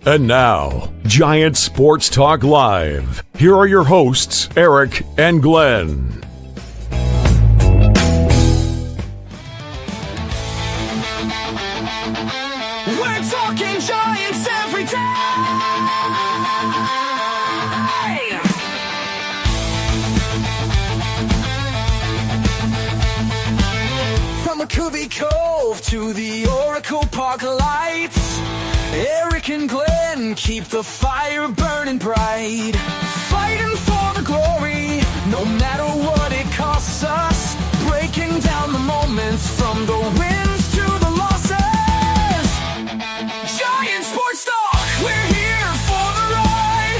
And now, Giant Sports Talk Live. Here are your hosts, Eric and Glenn. We're talking Giants every day. From McCovey Cove to the Oracle Park lights, Eric and Glenn keep the fire burning bright, fighting for the glory, no matter what it costs us, breaking down the moments from the wins to the losses. Giant Sports Talk, we're here for the ride.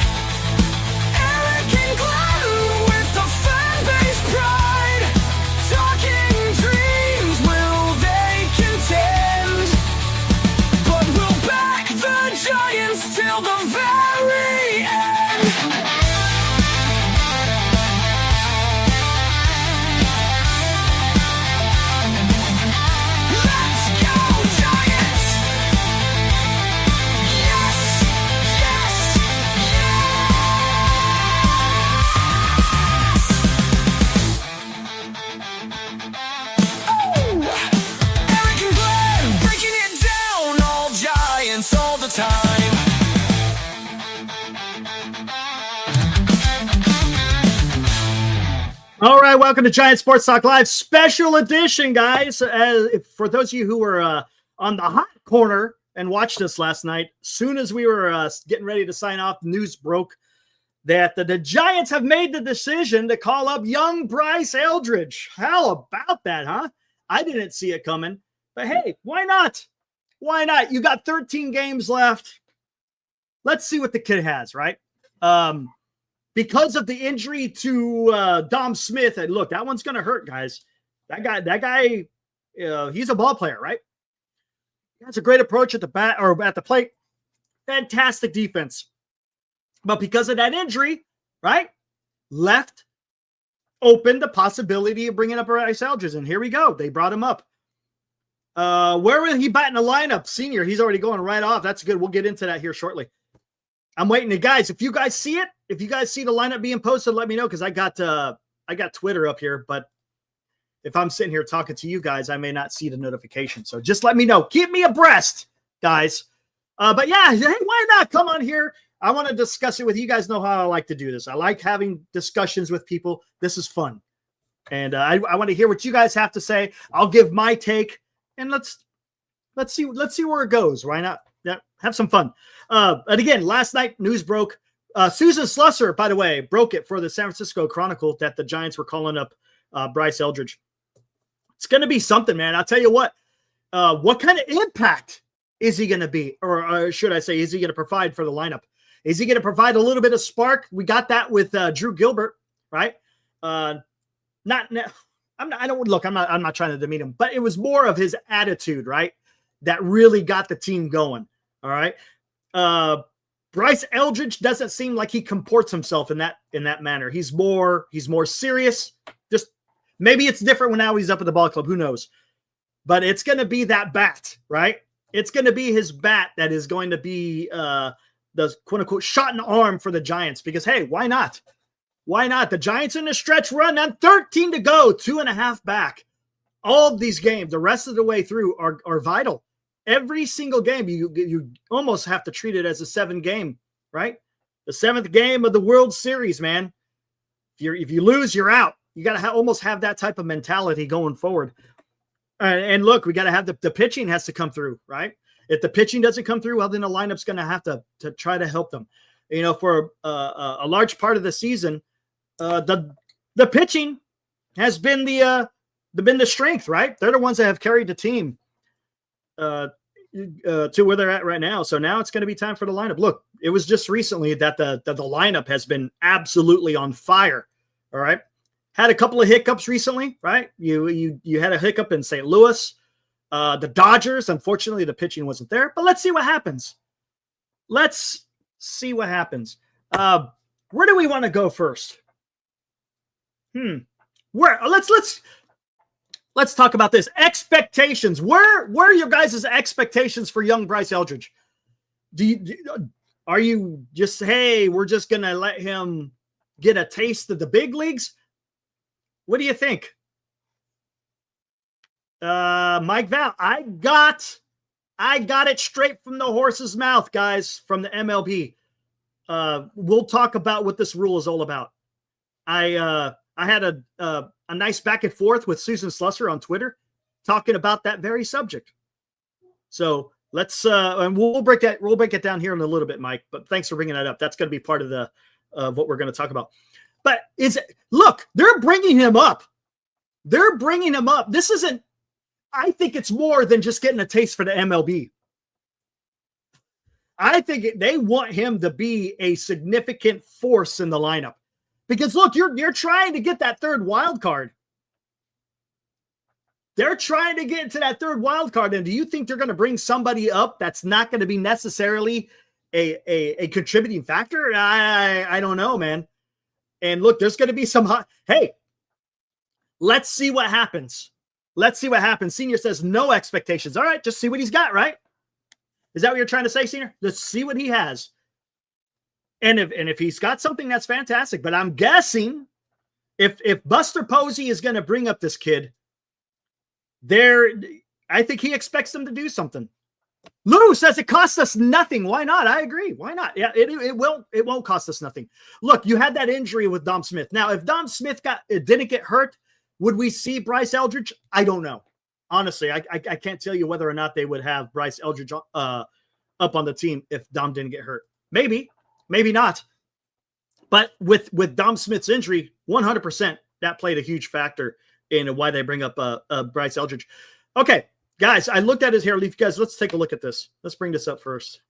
Eric and Glenn with the fan base pride, talking dreams, will they contend? But we'll back the Giants till the very end. Let's go, Giants! Yes, yes, yes! Oh! Eric and Glenn breaking it down, all Giants all the time. All right, welcome to Giant Sports Talk Live special edition, guys. For those of you who were on the hot corner and watched us last night, soon as we were getting ready to sign off, the news broke that the Giants have made the decision to call up young Bryce Eldridge. How about that, huh? I didn't see it coming, but hey, why not? Why not? You got 13 games left. Let's see what the kid has, right? Because of the injury to Dom Smith, and look, that one's going to hurt, guys. That guy, he's a ball player, right? He has a great approach at the bat or at the plate. Fantastic defense. But because of that injury, right, left open the possibility of bringing up Bryce Eldridge, and here we go. They brought him up. Where will he bat in the lineup? Senior, he's already going right off. That's good. We'll get into that here shortly. I'm waiting to guys. If you guys see it, if you guys see the lineup being posted, let me know, because I got Twitter up here, but if I'm sitting here talking to you guys, I may not see the notification. So just let me know. Keep me abreast, guys. But yeah, hey, why not come on here? I want to discuss it with you. You guys know how I like to do this. I like having discussions with people. This is fun. And I want to hear what you guys have to say. I'll give my take, and let's see where it goes. Why not? Yeah, have some fun. And again, last night news broke. Susan Slusser, by the way, broke it for the San Francisco Chronicle that the Giants were calling up Bryce Eldridge. It's going to be something, man. I'll tell you what. What kind of impact is he going to be, or should I say, is he going to provide for the lineup? Is he going to provide a little bit of spark? We got that with Drew Gilbert, right? I'm not trying to demean him, but it was more of his attitude, right, that really got the team going. All right. Bryce Eldridge doesn't seem like he comports himself in that manner. He's more serious. Just maybe it's different when now he's up at the ball club. Who knows? But it's going to be that bat, right? It's going to be his bat that is going to be the quote unquote shot in the arm for the Giants, because hey, why not? Why not? The Giants in a stretch run on 13 to go, 2.5 back. All of these games, the rest of the way through, are vital. Every single game, you almost have to treat it as a 7 game, right? The 7th game of the World Series, man. If you lose, you're out. You got to almost have that type of mentality going forward. And look, we got to have the pitching has to come through, right? If the pitching doesn't come through, well, then the lineup's going to have to try to help them. You know, for a large part of the season, the pitching has been the strength, right? They're the ones that have carried the team to where they're at right now. So now it's going to be time for the lineup. Look, it was just recently that the lineup has been absolutely on fire. All right. Had a couple of hiccups recently, right? You had a hiccup in St. Louis. The Dodgers, unfortunately, the pitching wasn't there, but let's see what happens. Let's see what happens. Where do we want to go first? Where? Let's talk about this. Expectations. Where are your guys' expectations for young Bryce Eldridge? Are you just, hey, we're just going to let him get a taste of the big leagues? What do you think? Mike Val, I got it straight from the horse's mouth, guys, from the MLB. We'll talk about what this rule is all about. I had a nice back and forth with Susan Slusser on Twitter talking about that very subject. So let's and we'll break it down here in a little bit, Mike. But thanks for bringing that up. That's going to be part of the what we're going to talk about. But look, they're bringing him up. They're bringing him up. This isn't. I think it's more than just getting a taste for the MLB. I think they want him to be a significant force in the lineup. Because look, you're trying to get that third wild card. They're trying to get into that third wild card. And do you think they're going to bring somebody up that's not going to be necessarily a contributing factor? I don't know, man. And look, there's going to be some hey, let's see what happens. Let's see what happens. Senior says no expectations. All right, just see what he's got, right? Is that what you're trying to say, Senior? Let's see what he has. And if he's got something, that's fantastic. But I'm guessing if Buster Posey is going to bring up this kid, I think he expects them to do something. Lou says it costs us nothing. Why not? I agree. Why not? Yeah, it won't cost us nothing. Look, you had that injury with Dom Smith. Now, if Dom Smith didn't get hurt, would we see Bryce Eldridge? I don't know. Honestly, I can't tell you whether or not they would have Bryce Eldridge up on the team if Dom didn't get hurt. Maybe not. But with Dom Smith's injury, 100% that played a huge factor in why they bring up Bryce Eldridge. Okay, guys, I looked at his hair leaf. Guys, let's take a look at this. Let's bring this up first.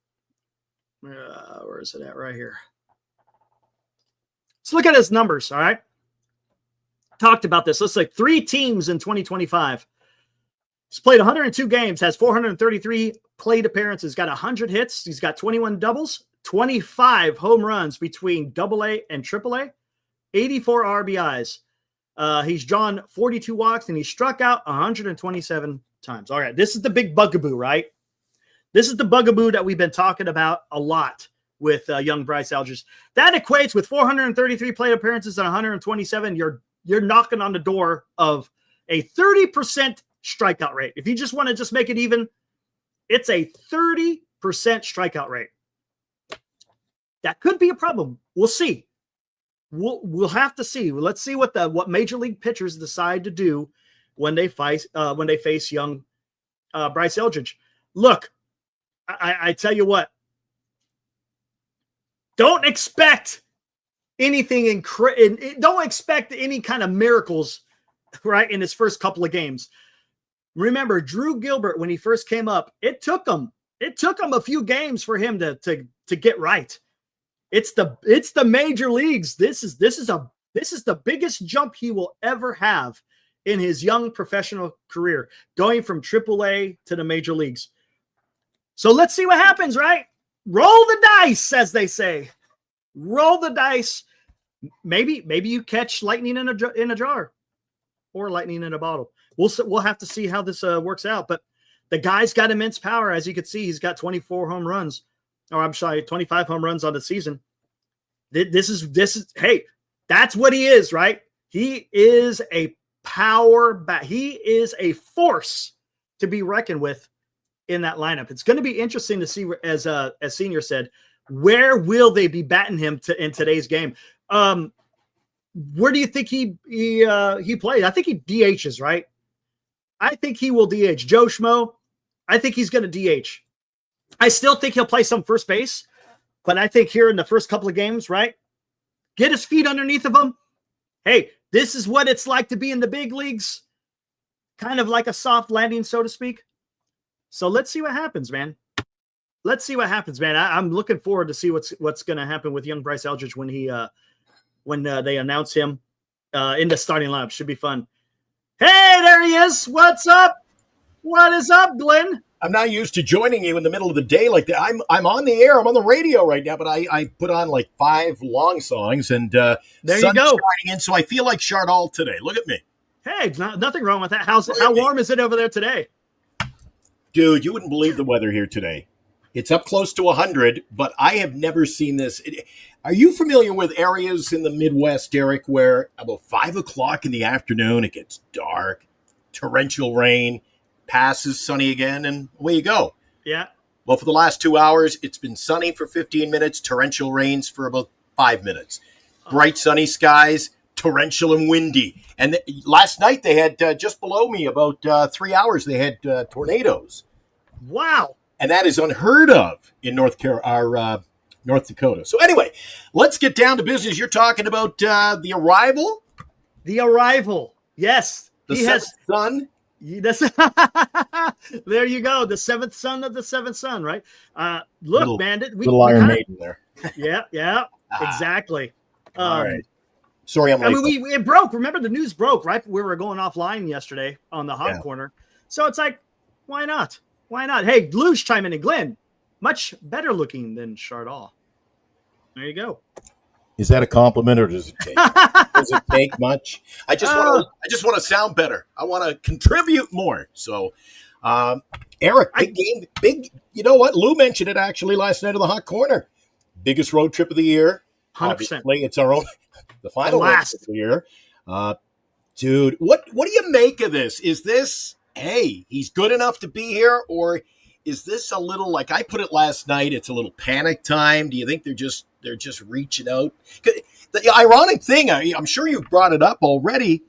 Where is it at? Right here. Let's look at his numbers, all right? Talked about this. Let's say 3 teams in 2025. He's played 102 games, has 433 plate appearances, got 100 hits. He's got 21 doubles, 25 home runs between AA and AAA, 84 RBIs. He's drawn 42 walks, and he struck out 127 times. All right, this is the big bugaboo, right? This is the bugaboo that we've been talking about a lot with young Bryce Eldridge. That equates with 433 plate appearances and 127. You're knocking on the door of a 30% strikeout rate. If you just want to just make it even, it's a 30% strikeout rate. That could be a problem. We'll see. We'll have to see. Let's see what major league pitchers decide to do when they face young Bryce Eldridge. Look, I tell you what. Don't expect anything don't expect any kind of miracles, right, in his first couple of games. Remember, Drew Gilbert, when he first came up, it took him a few games for him to get right. It's the major leagues. This is the biggest jump he will ever have in his young professional career, going from AAA to the major leagues. So let's see what happens, right? Roll the dice, as they say. Roll the dice. Maybe you catch lightning in a jar, or lightning in a bottle. We'll have to see how this works out. But the guy's got immense power, as you can see. He's got 24 home runs, or I'm sorry, 25 home runs on the season. This is hey, that's what he is, right? He is a power bat. He is a force to be reckoned with in that lineup. It's going to be interesting to see, as Senior said, where will they be batting him in today's game? Where do you think he played? I think he DHs, right? I think he will DH. Joe Schmo, I think he's going to DH. I still think he'll play some first base, but I think here in the first couple of games, right, get his feet underneath of him. Hey, this is what it's like to be in the big leagues, kind of like a soft landing, so to speak. So let's see what happens, man. Let's see what happens, man. I'm looking forward to see what's going to happen with young Bryce Eldridge when they announce him in the starting lineup. Should be fun. Hey, there he is. What's up? What is up, Glenn? I'm not used to joining you in the middle of the day like that. I'm on the air. I'm on the radio right now, but I put on like 5 long songs, and there you go. Shining in, so I feel like Chardal today. Look at me. Hey, nothing wrong with that. How warm is it over there today? Dude, you wouldn't believe the weather here today. It's up close to 100, but I have never seen this. Are you familiar with areas in the Midwest, Eric, where about 5 o'clock in the afternoon it gets dark, torrential rain, passes, sunny again, and away you go? Yeah. Well, for the last 2 hours, it's been sunny for 15 minutes, torrential rains for about 5 minutes. Bright sunny skies, torrential and windy. And last night they had, just below me, about 3 hours, they had tornadoes. Wow. And that is unheard of in North Dakota. So anyway, let's get down to business. You're talking about the arrival? The arrival. Yes. The he seventh has son? There you go. The seventh son of the seventh son, right? Look, man. Little Iron Maiden there. Yeah, exactly. All right. Sorry, I'm late. I mean, it broke. Remember, the news broke, right? We were going offline yesterday on the hot corner. So it's like, why not? Why not? Hey, Luce chime in, and Glenn, much better looking than Chardal. There you go. Is that a compliment, or does it take? Does it take much? I just want to sound better. I want to contribute more. So, Eric, big game, big. You know what? Lou mentioned it actually last night on the hot corner. Biggest road trip of the year. 100%. Obviously, it's our own. The final last road trip of the year. Dude, what do you make of this? Is this, hey, he's good enough to be here, or is this a little, like I put it last night, it's a little panic time? Do you think they're just reaching out? The ironic thing, I'm sure you brought it up already.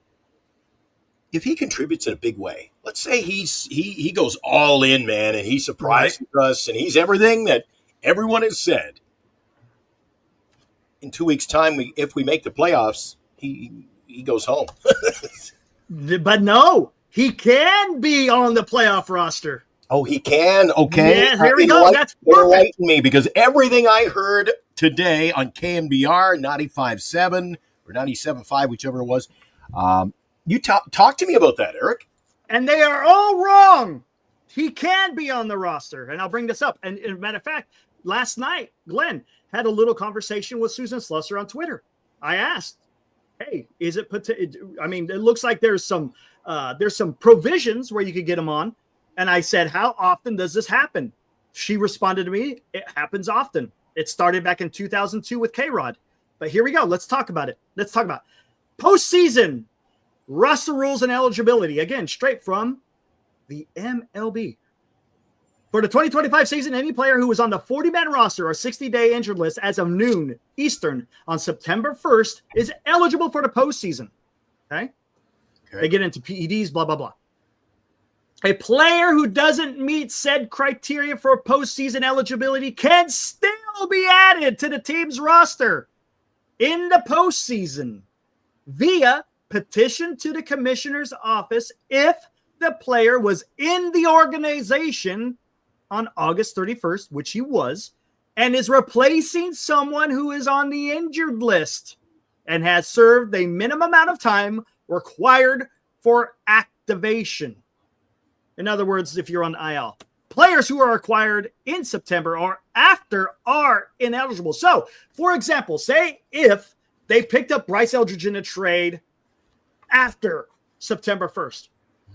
If he contributes in a big way, let's say he goes all in, man, and he surprises us, and he's everything that everyone has said. In 2 weeks' time, if we make the playoffs, he goes home. But no, he can be on the playoff roster. Oh, he can? Okay. Yeah, here we go. That's perfect. Enlighten me, because everything I heard today on KNBR 95.7 or 97.5, whichever it was, you talk to me about that, Eric. And they are all wrong. He can be on the roster. And I'll bring this up. And as a matter of fact, last night, Glenn had a little conversation with Susan Slusser on Twitter. I asked, hey, is it, I mean, it looks like there's some provisions where you could get him on. And I said, how often does this happen? She responded to me, it happens often. It started back in 2002 with K-Rod. But here we go. Let's talk about it. Let's talk about postseason roster rules and eligibility. Again, straight from the MLB. For the 2025 season, any player who was on the 40-man roster or 60-day injured list as of noon Eastern on September 1st is eligible for the postseason. Okay? They get into PEDs, blah, blah, blah. A player who doesn't meet said criteria for postseason eligibility can still be added to the team's roster in the postseason via petition to the commissioner's office if the player was in the organization on August 31st, which he was, and is replacing someone who is on the injured list and has served the minimum amount of time required for activation. In other words, if you're on IL, players who are acquired in September or after are ineligible. So, for example, say if they picked up Bryce Eldridge in a trade after September 1st,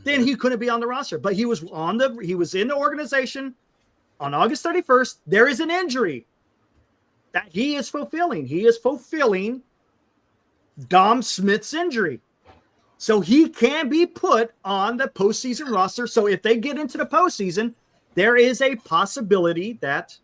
then he couldn't be on the roster. But he was in the organization on August 31st. There is an injury that he is fulfilling. He is fulfilling Dom Smith's injury. So he can be put on the postseason roster. So if they get into the postseason, there is a possibility that,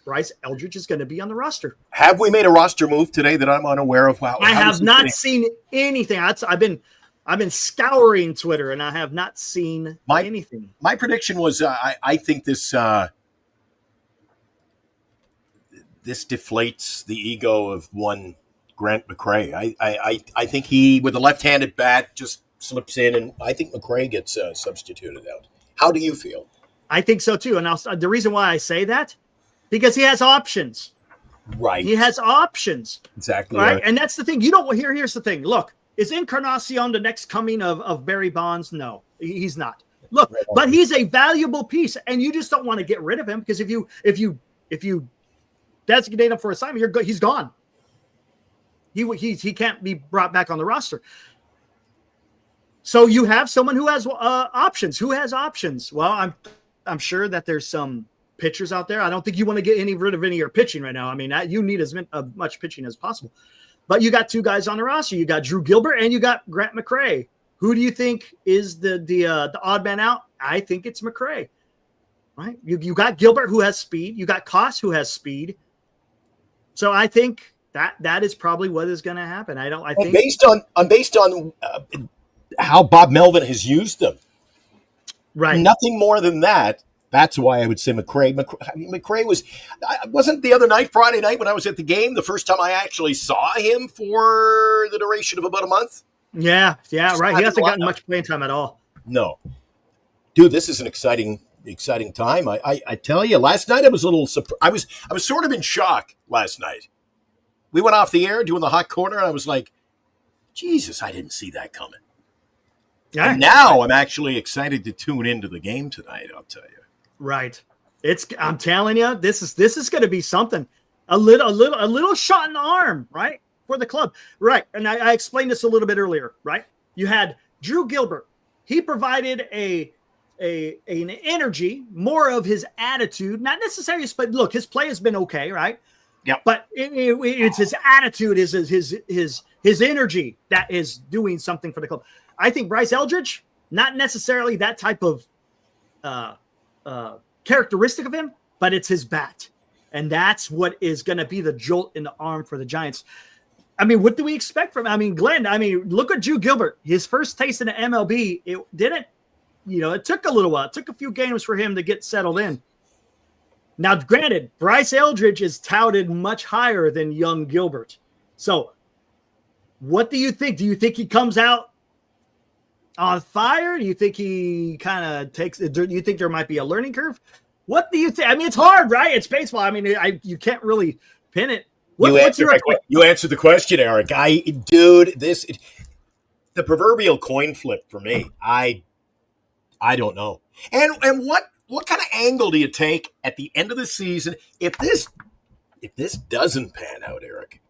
Bryce Eldridge is going to be on the roster. Have we made a roster move today that I'm unaware of? Wow, I have not seen anything. I've been scouring Twitter and I have not seen anything. My prediction was I think this deflates the ego of one Grant McCray. I think he, with a left-handed bat, just slips in, and I think McCray gets substituted out. How do you feel? I think so too. And the reason why I say that, because he has options. Right. He has options. Exactly. Right. And that's the thing. Here's the thing. Look, is Encarnacion the next coming of Barry Bonds? No, he's not. Look, but he's a valuable piece, and you just don't want to get rid of him, because if you designate him for assignment, he's gone. He can't be brought back on the roster. So you have someone who has options. Who has options? Well, I'm sure that there's some pitchers out there. I don't think you want to get rid of any of your pitching right now. I mean, you need as much pitching as possible. But you got two guys on the roster. You got Drew Gilbert and you got Grant McCray. Who do you think is the odd man out? I think it's McCray. Right? You got Gilbert, who has speed. You got Koss, who has speed. So I think that is probably what is going to happen. I think based on how Bob Melvin has used them, right? Nothing more than that. That's why I would say McCray. McCray wasn't the other night, Friday night, when I was at the game, the first time I actually saw him for the duration of about a month. Yeah, right. He hasn't gotten much playing time at all. No, dude, this is an exciting time. I tell you, last night I was a little surprised. I was sort of in shock last night. We went off the air doing the hot corner, and I was like, Jesus, I didn't see that coming. Yeah. And now I'm actually excited to tune into the game tonight, I'll tell you. Right. I'm telling you, this is going to be something. A little shot in the arm, right? For the club. Right. And I explained this a little bit earlier, right? You had Drew Gilbert. He provided an energy, more of his attitude, not necessarily, but look, his play has been okay, right? Yeah. But it's his attitude, is his energy that is doing something for the club. I think Bryce Eldridge, not necessarily that type of characteristic of him, but it's his bat. And that's what is going to be the jolt in the arm for the Giants. I mean, what do we expect from him? I mean, Glenn, look at Drew Gilbert. His first taste in the MLB, it didn't, it took a little while. It took a few games for him to get settled in. Now, granted, Bryce Eldridge is touted much higher than young Gilbert. So what do you think? Do you think he comes out on fire? Do you think he kind of do you think there might be a learning curve? What do you think? I mean, it's hard, right? It's baseball. I mean, you can't really pin it. You answered the question, Eric. The proverbial coin flip for me. I don't know. And what kind of angle do you take at the end of the season if this doesn't pan out, Eric?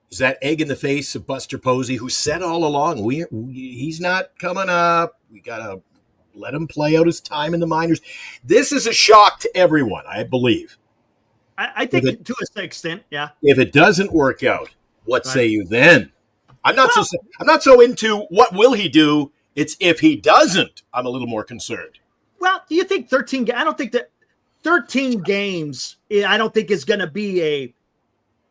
Is that egg in the face of Buster Posey, who said all along, he's not coming up. We got to let him play out his time in the minors. This is a shock to everyone, I believe. I think to a certain extent, yeah. If it doesn't work out, what say you then? I'm not so into what will he do. It's if he doesn't, I'm a little more concerned. Well, do you think 13? I don't think that 13 games. I don't think is going to be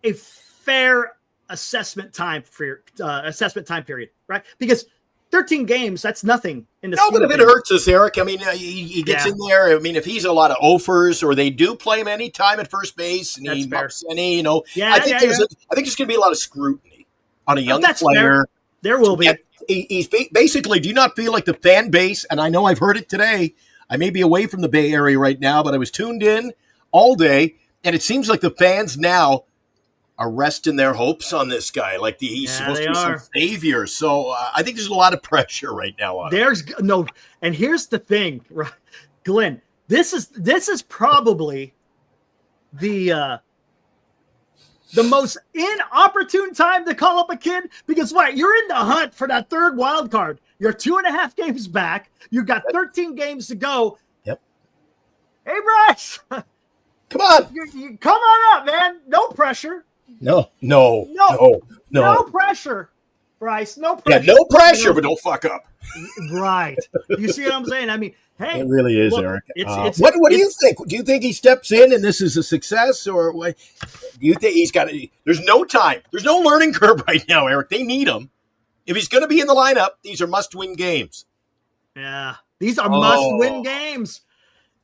a fair assessment time period, right? Because 13 games, that's nothing in the. No, but if it hurts us, Eric, I mean, he gets in there. I mean, if he's a lot of offers, or they do play him any time at first base, and he bumps any, I think there's going to be a lot of scrutiny on a young player. Fair. There will be. He's basically. Do you not feel like the fan base? And I know I've heard it today. I may be away from the Bay Area right now, but I was tuned in all day, and it seems like the fans now are resting their hopes on this guy, like he's supposed to be some savior. So I think there's a lot of pressure right now on him. And here's the thing, right, Glenn. This is probably the most inopportune time to call up a kid, because you're in the hunt for that third wild card. You're 2.5 games back. You've got 13 games to go. Yep. Hey, Bryce, come on, you come on up, man. No pressure. No pressure, Bryce. No pressure. Yeah, no pressure, but don't fuck up. Right. You see what I'm saying? I mean, hey, it really is, Eric. What do you think? Do you think he steps in and this is a success, or what? Do you think he's got to? There's no time. There's no learning curve right now, Eric. They need him. If he's going to be in the lineup, these are must-win games. Yeah, these are must-win games.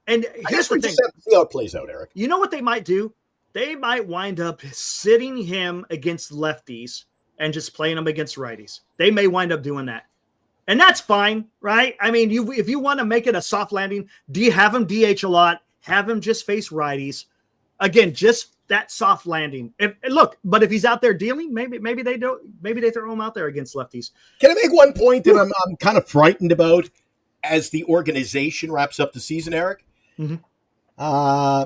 And here's the thing: see how it plays out, Eric. You know what they might do? They might wind up sitting him against lefties and just playing him against righties. They may wind up doing that. And that's fine, right? I mean, if you want to make it a soft landing, do you have him DH a lot? Have him just face righties. Again, just that soft landing. But if he's out there dealing, maybe they don't. Maybe they throw him out there against lefties. Can I make one point that I'm kind of frightened about as the organization wraps up the season, Eric? Mm-hmm.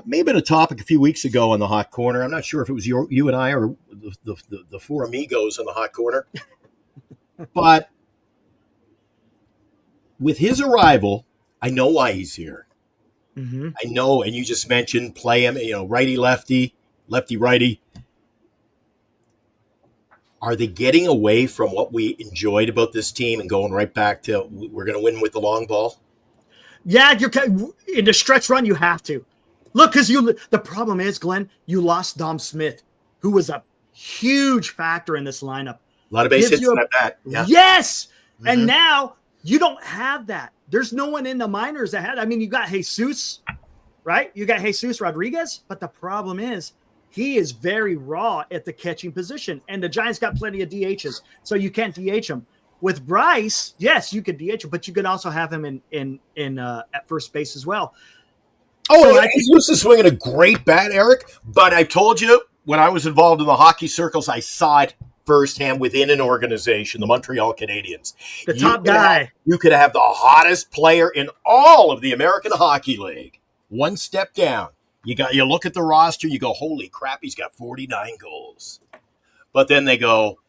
May have been a topic a few weeks ago on the Hot Corner. I'm not sure if it was you and I or the four amigos on the Hot Corner. But with his arrival, I know why he's here. Mm-hmm. I know, and you just mentioned play him, righty, lefty, lefty, righty. Are they getting away from what we enjoyed about this team and going right back to we're going to win with the long ball? Yeah, in the stretch run, you have to. Look, because the problem is, Glenn, you lost Dom Smith, who was a huge factor in this lineup. A lot of base hits in that bat. Yeah. Yes. Mm-hmm. And now you don't have that. There's no one in the minors that had. I mean, you got Jesus, right? You got Jesus Rodriguez. But the problem is he is very raw at the catching position. And the Giants got plenty of DHs, so you can't DH him. With Bryce, yes, you could DH him, but you could also have him in at first base as well. Oh, so Jesus is swinging a great bat, Eric. But I told you, when I was involved in the hockey circles, I saw it firsthand within an organization, the Montreal Canadiens. The top guy. You could have the hottest player in all of the American Hockey League. One step down. You look at the roster, you go, holy crap, he's got 49 goals. But then they go,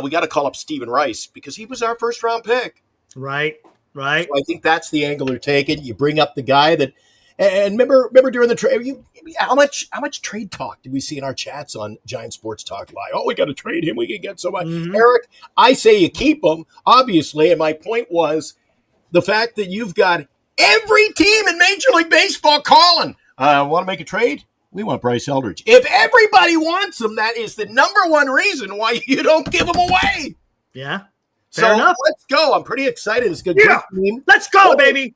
we got to call up Stephen Rice because he was our first round pick. Right. So I think that's the angle they're taking. You bring up the guy that, and remember during the trade, how much trade talk did we see in our chats on Giant Sports Talk Live? Oh, we got to trade him. We can get so much. Mm-hmm. Eric, I say you keep him, obviously. And my point was the fact that you've got every team in Major League Baseball calling. Want to make a trade? We want Bryce Eldridge. If everybody wants him, that is the number one reason why you don't give him away. Yeah. Fair enough. Let's go. I'm pretty excited. It's a good team. Let's go, baby.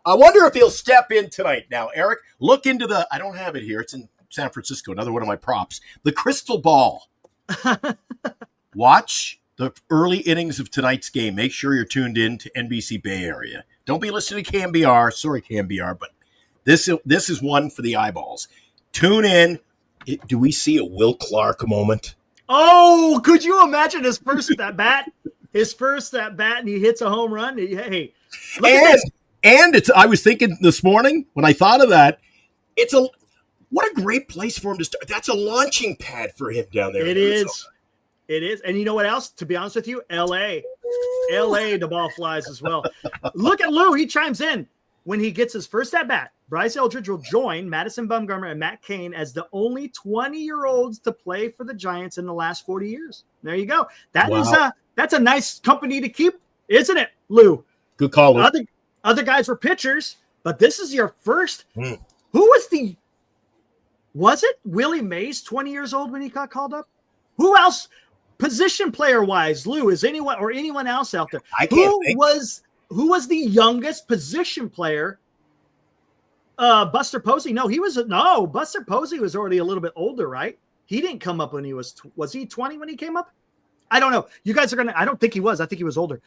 I wonder if he'll step in tonight. Now, Eric, look into I don't have it here. It's in San Francisco, another one of my props. The crystal ball. Watch the early innings of tonight's game. Make sure you're tuned in to NBC Bay Area. Don't be listening to KMBR. Sorry, KMBR, but this is one for the eyeballs. Tune in. Do we see a Will Clark moment? Oh, could you imagine his first at bat? And he hits a home run. Hey, look at this. And I was thinking this morning when I thought of that, what a great place for him to start. That's a launching pad for him down there. It is. And you know what else? To be honest with you, LA, the ball flies as well. Look at Lou. He chimes in. When he gets his first at bat, Bryce Eldridge will join Madison Bumgarner and Matt Cain as the only 20-year-olds to play for the Giants in the last 40 years. There you go. That's a nice company to keep, isn't it, Lou? Good call, Lou. Other guys were pitchers, but this is your first. Mm. Was it Willie Mays, 20 years old when he got called up? Who else, position player wise, Lou, is anyone else out there? I can't think. Who was the youngest position player? Buster Posey. Buster Posey was already a little bit older, right? He didn't come up when was he 20 when he came up? I don't know. You guys are I don't think he was. I think he was older.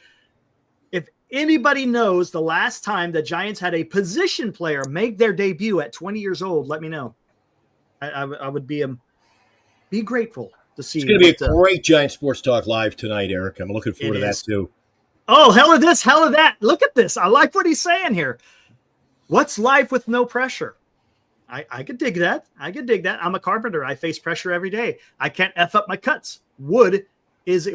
If anybody knows the last time the Giants had a position player make their debut at 20 years old, let me know. I would be grateful to see. It's going to be a great Giant Sports Talk Live tonight, Eric. I'm looking forward to that too. Oh, hell of this, hell of that. Look at this. I like what he's saying here. What's life with no pressure? I could dig that. I'm a carpenter. I face pressure every day. I can't F up my cuts. Wood is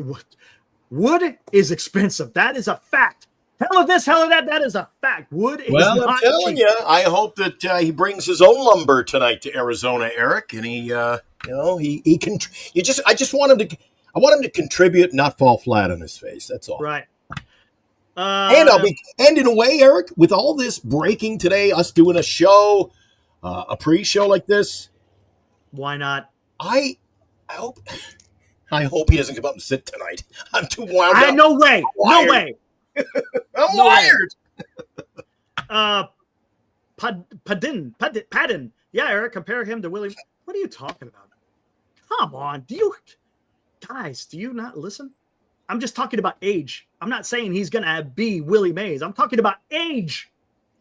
expensive. That is a fact. Hell of this, hell of that. That is a fact. Wood is not I'm telling cheap. you, I hope that he brings his own lumber tonight to Arizona, Eric, and he can. I just want him to. I want him to contribute, not fall flat on his face. That's all. Right. And in a way, Eric, with all this breaking today, us doing a show, a pre-show like this, why not? I hope he doesn't come up and sit tonight. I'm too wound up. No way. I'm wired. Padden. Yeah, Eric, compare him to Willie. What are you talking about? Come on. Do you not listen? I'm just talking about age. I'm not saying he's going to be Willie Mays. I'm talking about age.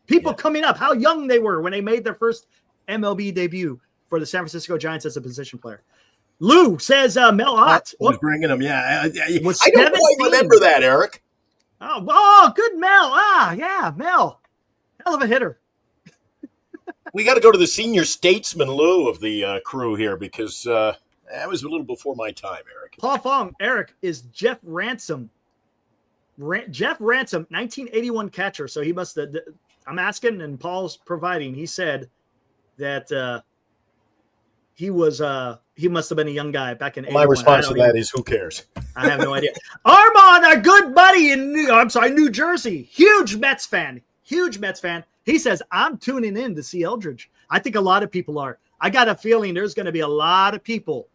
People coming up, how young they were when they made their first MLB debut for the San Francisco Giants as a position player. Lou says Mel Ott was bringing him. Yeah, I don't 17. quite remember that, Eric. Oh, good Mel. Yeah, Mel. Hell of a hitter. We got to go to the senior statesman, Lou, of the crew here because that was a little before my time, Eric. Paul Fong, Eric, is Jeff Ransom Jeff Ransom, 1981 catcher. So he must have, I'm asking and Paul's providing. He said that he must have been a young guy back in 81. My response to that is, who cares? I have no idea. Armand, our good buddy in New Jersey, huge Mets fan. He says, I'm tuning in to see Eldridge. I think a lot of people are. I got a feeling there's going to be a lot of people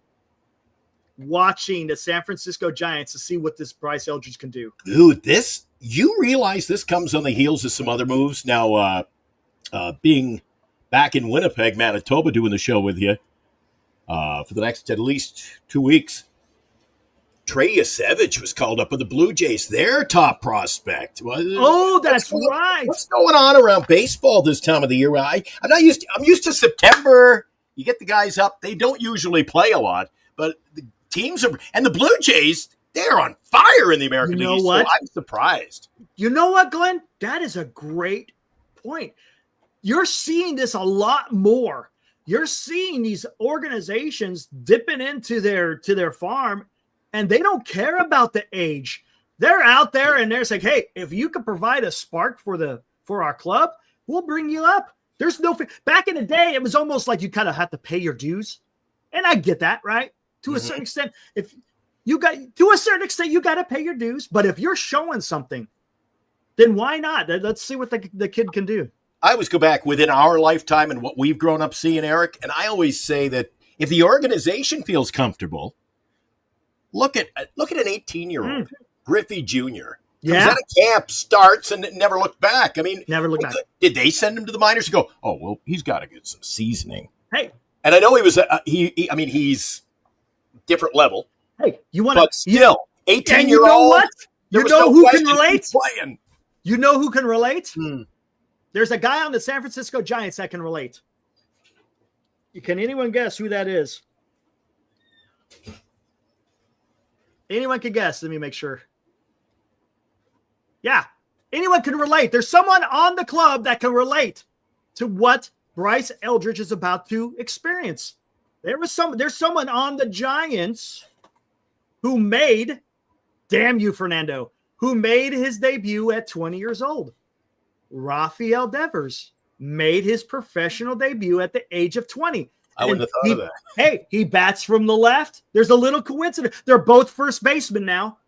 watching the San Francisco Giants to see what this Bryce Eldridge can do. Dude, you realize this comes on the heels of some other moves. Now, being back in Winnipeg, Manitoba, doing the show with you for the next at least 2 weeks, Trey Yasevich was called up with the Blue Jays, their top prospect. Oh, that's right. What's going on around baseball this time of the year? I'm used to September. You get the guys up. They don't usually play a lot, but the teams are, and the Blue Jays, they're on fire in the American League. You know what? So I'm surprised. You know what, Glenn? That is a great point. You're seeing this a lot more. You're seeing these organizations dipping into their farm, and they don't care about the age. They're out there and they're saying, hey, if you can provide a spark for our club, we'll bring you up. There's no back in the day, it was almost like you kind of have to pay your dues. And I get that, right? To a certain extent, you got to pay your dues. But if you're showing something, then why not? Let's see what the kid can do. I always go back within our lifetime and what we've grown up seeing, Eric. And I always say that if the organization feels comfortable, look at an 18-year-old, Griffey Jr. Comes out of camp, starts, and never looked back. I mean, never looked back. Did they send him to the minors to go, oh, well, he's got to get some seasoning? Hey. And I know he was, he's different level. Hey, you want but still, 18-year-old. You know what? You know who can relate? Playing. You know who can relate? There's a guy on the San Francisco Giants that can relate. Can anyone guess who that is? Anyone can guess. Let me make sure. Yeah, anyone can relate. There's someone on the club that can relate to what Bryce Eldridge is about to experience. There's someone on the Giants who made, damn you, Fernando, who made his debut at 20 years old. Rafael Devers made his professional debut at the age of 20. I wouldn't have thought of that. Hey, he bats from the left. There's a little coincidence. They're both first basemen now.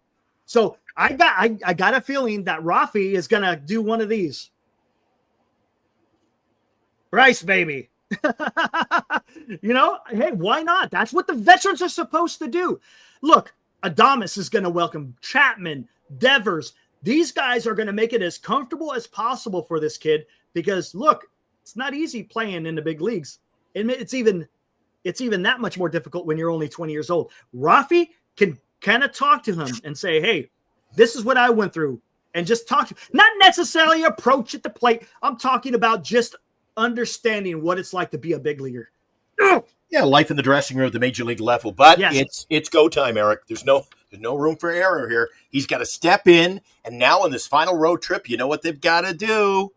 So I got a feeling that Rafi is going to do one of these. Bryce, baby. Hey, why not? That's what the veterans are supposed to do. Look, Adames is going to welcome Chapman, Devers. These guys are going to make it as comfortable as possible for this kid because, look, it's not easy playing in the big leagues. And it's even that much more difficult when you're only 20 years old. Rafi can kind of talk to him and say, hey, this is what I went through. And just talk to, not necessarily approach at the plate. I'm talking about just understanding what it's like to be a big leaguer. Yeah, life in the dressing room at the major league level. But yes. It's go time, Eric. There's no room for error here. He's got to step in. And now on this final road trip, you know what they've got to do?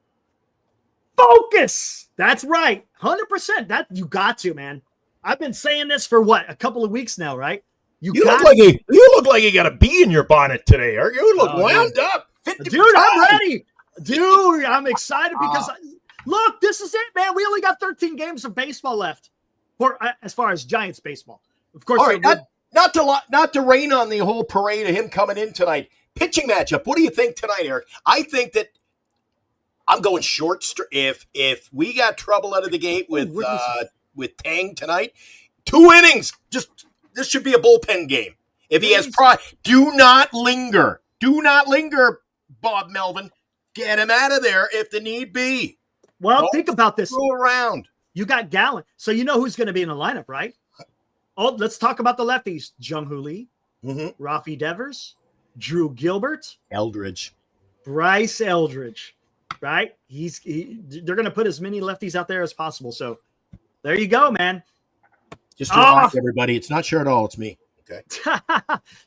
Focus. That's right. 100%. That you got to, man. I've been saying this for a couple of weeks now, right? You look like you got a bee in your bonnet today, Eric. You look wound up. Dude, I'm ready. Dude, I'm excited because look, this is it, man. We only got 13 games of baseball left for as far as Giants baseball. Of course, all right, not to rain on the whole parade of him coming in tonight. Pitching matchup. What do you think tonight, Eric? I think that I'm going short. If we got trouble out of the gate with Tang tonight, 2 innings. This should be a bullpen game. If he has pride, do not linger. Do not linger, Bob Melvin. Get him out of there if the need be. Well, think about this. Throw around. You got Gallen. So you know who's going to be in the lineup, right? Oh, let's talk about the lefties. Jung-Hoo Lee, Rafi Devers, Drew Gilbert, Eldridge, Bryce Eldridge, right? They're going to put as many lefties out there as possible. So there you go, man. Just to remind everybody, it's not sure at all. It's me. Okay.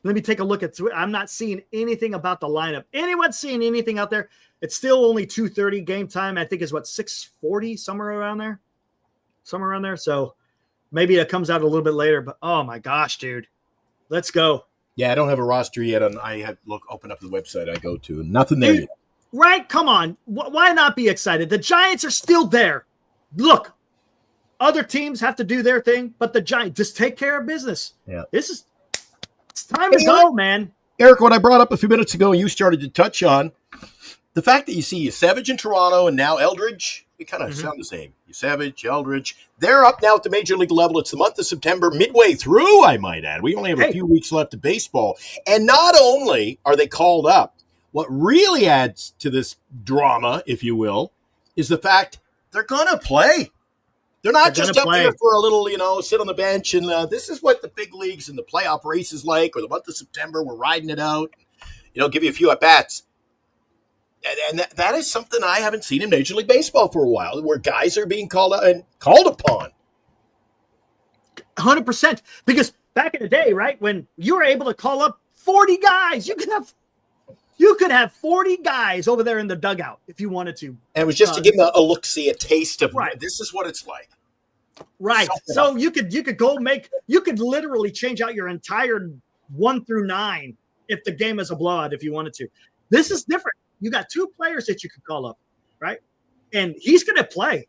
Let me take a look at Twitter. I'm not seeing anything about the lineup. Anyone seeing anything out there? It's still only 2:30 game time. I think is 6:40, somewhere around there. So maybe it comes out a little bit later. But oh my gosh, dude, let's go. Yeah, I don't have a roster yet. I had open up the website I go to. Nothing there yet. Right? Come on. Why not be excited? The Giants are still there. Look, other teams have to do their thing, but the Giants just take care of business. Yeah. It's time to go, man. Eric, what I brought up a few minutes ago and you started to touch on, the fact that you see Savage in Toronto and now Eldridge, they kind of sound the same. Savage, Eldridge, they're up now at the major league level. It's the month of September, midway through, I might add. We only have a few weeks left of baseball. And not only are they called up, what really adds to this drama, if you will, is the fact they're going to play. They're not just up there for a little, sit on the bench. And this is what the big leagues and the playoff race is like, or the month of September, we're riding it out, give you a few at-bats. And that is something I haven't seen in Major League Baseball for a while, where guys are being called out and called upon. 100%. Because back in the day, right, when you were able to call up 40 guys, you could have 40 guys over there in the dugout if you wanted to. And it was just to give them a look-see, a taste of this is what it's like. Right. So you could you could literally change out your entire 1 through 9 if the game is a blowout if you wanted to. This is different. You got 2 players that you could call up, right? And he's going to play.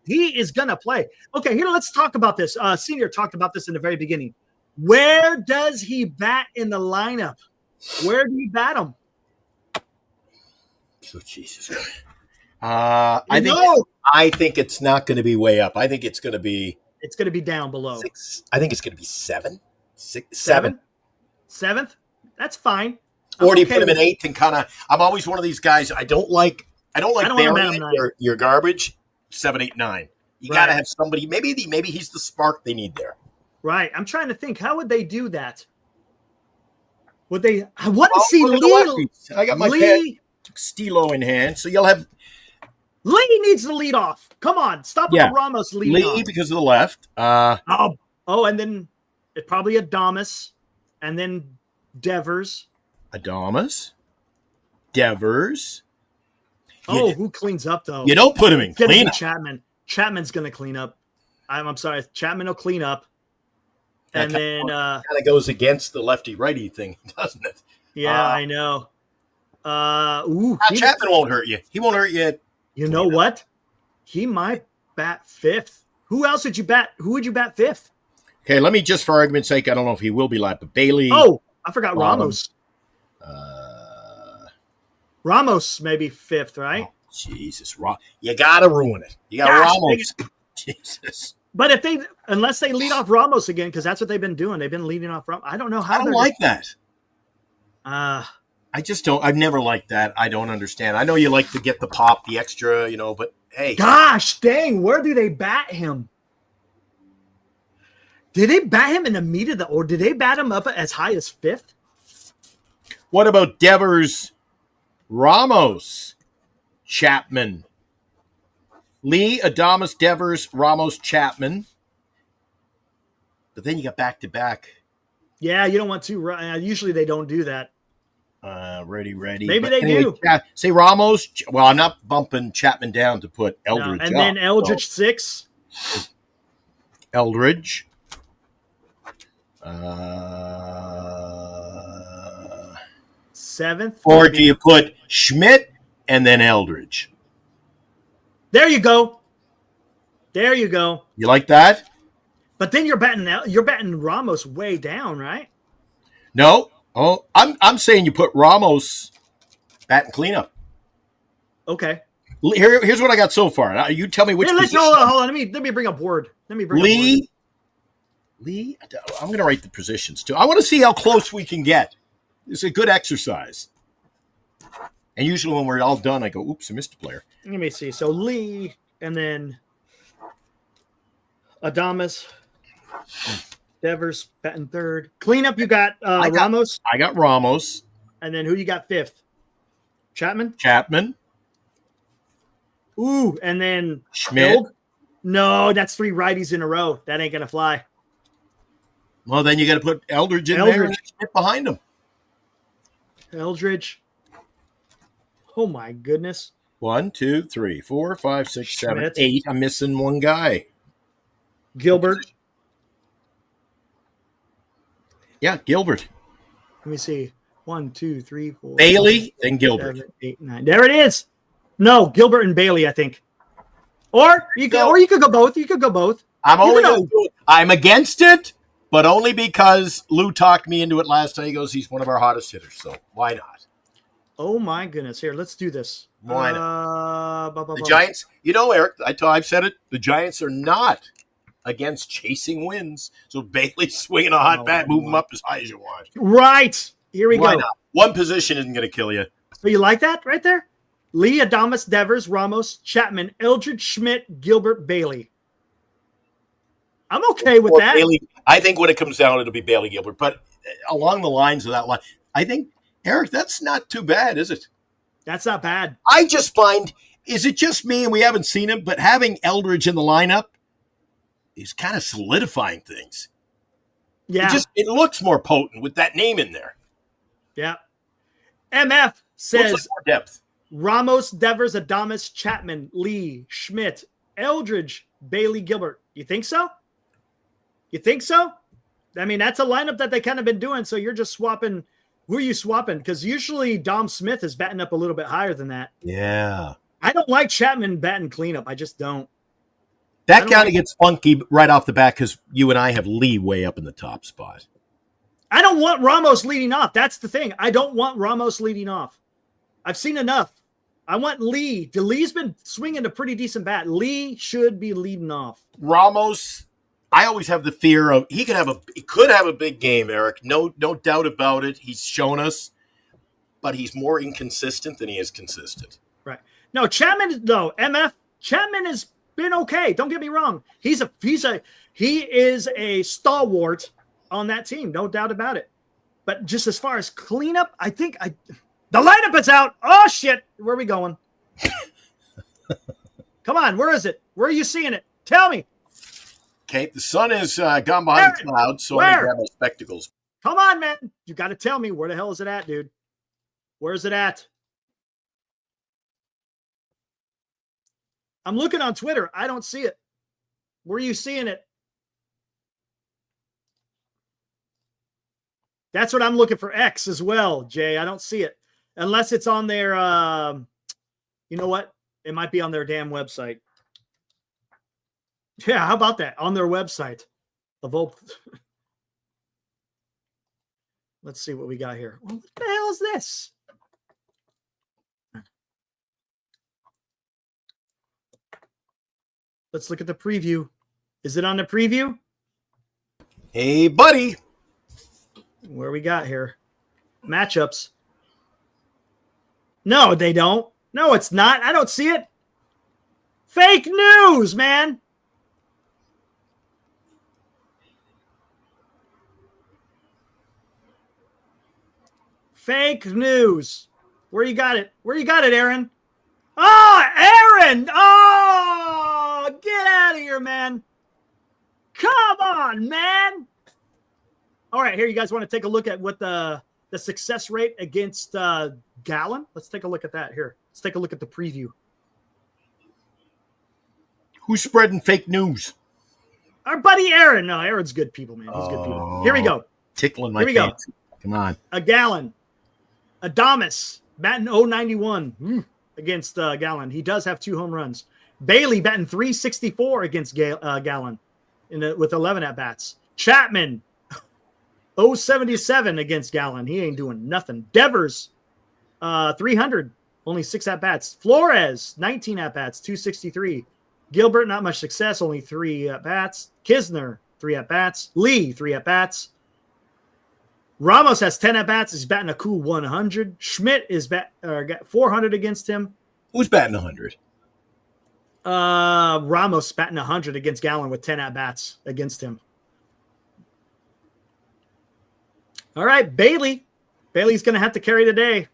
He is going to play. Okay, here, let's talk about this. Senior talked about this in the very beginning. Where does he bat in the lineup? Where do you bat him? Oh, Jesus Christ. I think it's not going to be way up. I think it's going to be down below. 6. I think it's going to be 7. 6, 7. 7th? That's fine. Or do you put him in 8th and kind of? I'm always one of these guys. I don't like burying your garbage. 7, 8, 9. You got to have somebody. Maybe he's the spark they need there. Right. I'm trying to think. How would they do that? Would they? I want to see Lee. I got my pen, Stilo in hand, so you'll have. Lee needs to lead off. Come on, stop with the Ramos lead off. Lee because of the left. And then it's probably Adames, and then Devers. Devers. Who cleans up though? You don't put him in clean up. Chapman. Chapman's going to clean up. I'm sorry. Chapman will clean up. And then kind of goes against the lefty-righty thing, doesn't it? Yeah, I know. Chapman won't hurt you. He won't hurt you. You know what? He might bat 5th. Who else would you bat? Who would you bat 5th? Okay, let me just, for argument's sake, I don't know if he will be left, but Bailey. Oh, I forgot Ramos. Ramos maybe 5th, right? Oh, Jesus, you gotta ruin it. You got Ramos. Jesus. But unless they lead off Ramos again, because that's what they've been doing. They've been leading off Ramos. I don't know how. I don't like that. I just don't. I've never liked that. I don't understand. I know you like to get the pop, the extra, but hey. Gosh dang, where do they bat him? Did they bat him in the meat of or did they bat him up as high as 5th? What about Devers, Ramos, Chapman? Lee, Adames, Devers, Ramos, Chapman. But then you got back-to-back. Yeah, you don't want to. Usually they don't do that. Ready. Maybe they do. Say Ramos. Well, I'm not bumping Chapman down to put Eldridge and then Eldridge 6. Eldridge. 7th. Or do you put Schmidt and then Eldridge? There you go. You like that? But then you're batting Ramos way down, right? No. Oh, I'm saying you put Ramos batting cleanup. Okay. Here's what I got so far. You tell me which position. Hold on. Let me bring up Word. Lee. I'm going to write the positions too. I want to see how close we can get. It's a good exercise. And usually when we're all done, I go, oops, I missed a player. Let me see. So Lee and then Adames, Devers batting 3rd. Cleanup, you got Ramos. I got Ramos. And then who you got 5th? Chapman. Ooh, and then Schmidt. No, that's 3 righties in a row. That ain't going to fly. Well, then you got to put Eldridge in there and Schmidt behind him. Eldridge. Oh, my goodness. 1, 2, 3, 4, 5, 6, 7, Schmidt. 8. I'm missing one guy. Gilbert. Yeah, Gilbert. Let me see. 1, 2, 3, 4. Bailey and Gilbert. 7, 8, 9. There it is. No, Gilbert and Bailey, I think. Or you could go both. You could go both. I'm against it, but only because Lou talked me into it last night. He goes, he's one of our hottest hitters, so why not? Oh my goodness! Here, let's do this. Why not? The Giants, Eric, I've said it. The Giants are not against chasing wins. So Bailey's swinging a hot bat, move him up as high as you want. Right. Here we Why go. not? One position isn't going to kill you. So you like that right there? Lee, Adames, Devers, Ramos, Chapman, Eldridge, Schmidt, Gilbert, Bailey. I'm okay with that. Bailey, I think when it comes down, it'll be Bailey Gilbert. But along the lines of that line, I think, Eric, that's not too bad, is it? That's not bad. I just find, is it just me and we haven't seen him, but having Eldridge in the lineup is kind of solidifying things. Yeah. It looks more potent with that name in there. Yeah. MF says Looks like more depth. Ramos, Devers, Adames, Chapman, Lee, Schmidt, Eldridge, Bailey, Gilbert. You think so? You think so? I mean, that's a lineup that they kind of been doing. So you're just swapping. Who are you swapping? Because usually Dom Smith is batting up a little bit higher than that. Yeah. I don't like Chapman batting cleanup. I just don't. That kind of gets funky right off the bat because you and I have Lee way up in the top spot. I don't want Ramos leading off. That's the thing. I don't want Ramos leading off. I've seen enough. I want Lee. Lee's been swinging a pretty decent bat. Lee should be leading off. Ramos, I always have the fear of he could have a big game, Eric. No doubt about it. He's shown us, but he's more inconsistent than he is consistent. Right. No, Chapman, though, MF, Chapman has been okay. Don't get me wrong. He is a stalwart on that team, no doubt about it. But just as far as cleanup, I think the lineup is out. Oh shit. Where are we going? Come on, where is it? Where are you seeing it? Tell me. Okay, the sun has gone behind the clouds, so I grab my spectacles. Come on, man. You got to tell me, where the hell is it at, dude? Where is it at? I'm looking on Twitter. I don't see it. Where are you seeing it? That's what I'm looking for. X as well, Jay. I don't see it. Unless it's on their, you know what? It might be on their damn website. Yeah, how about that? On their website. Let's see what we got here. Well, what the hell is this? Let's look at the preview. Is it on the preview? Hey, buddy. Where we got here? Matchups. No, they don't. No, it's not. I don't see it. Fake news, man. Fake news. Where you got it? Where you got it, Aaron? Oh, Aaron! Oh, get out of here, man. Come on, man. All right, here, you guys want to take a look at what the success rate against Gallon? Let's take a look at that here. Let's take a look at the preview. Who's spreading fake news? Our buddy Aaron. No, Aaron's good people, man. He's good people. Here we go. Tickling my Here we go. fancy. Come on. A Gallon. Adames batting 091 against Gallon. He does have 2 home runs. Bailey batting 364 against Gallon with 11 at-bats. Chapman 077 against Gallon. He ain't doing nothing. Devers 300, only 6 at-bats. Flores 19 at-bats, 263. Gilbert, not much success, only 3 at-bats. Kisner 3 at-bats. Lee 3 at-bats. Ramos has 10 at-bats. He's batting a cool 100. Schmidt is got 400 against him. Who's batting 100? Ramos batting 100 against Gallon with 10 at-bats against him. All right, Bailey. Bailey's going to have to carry the day.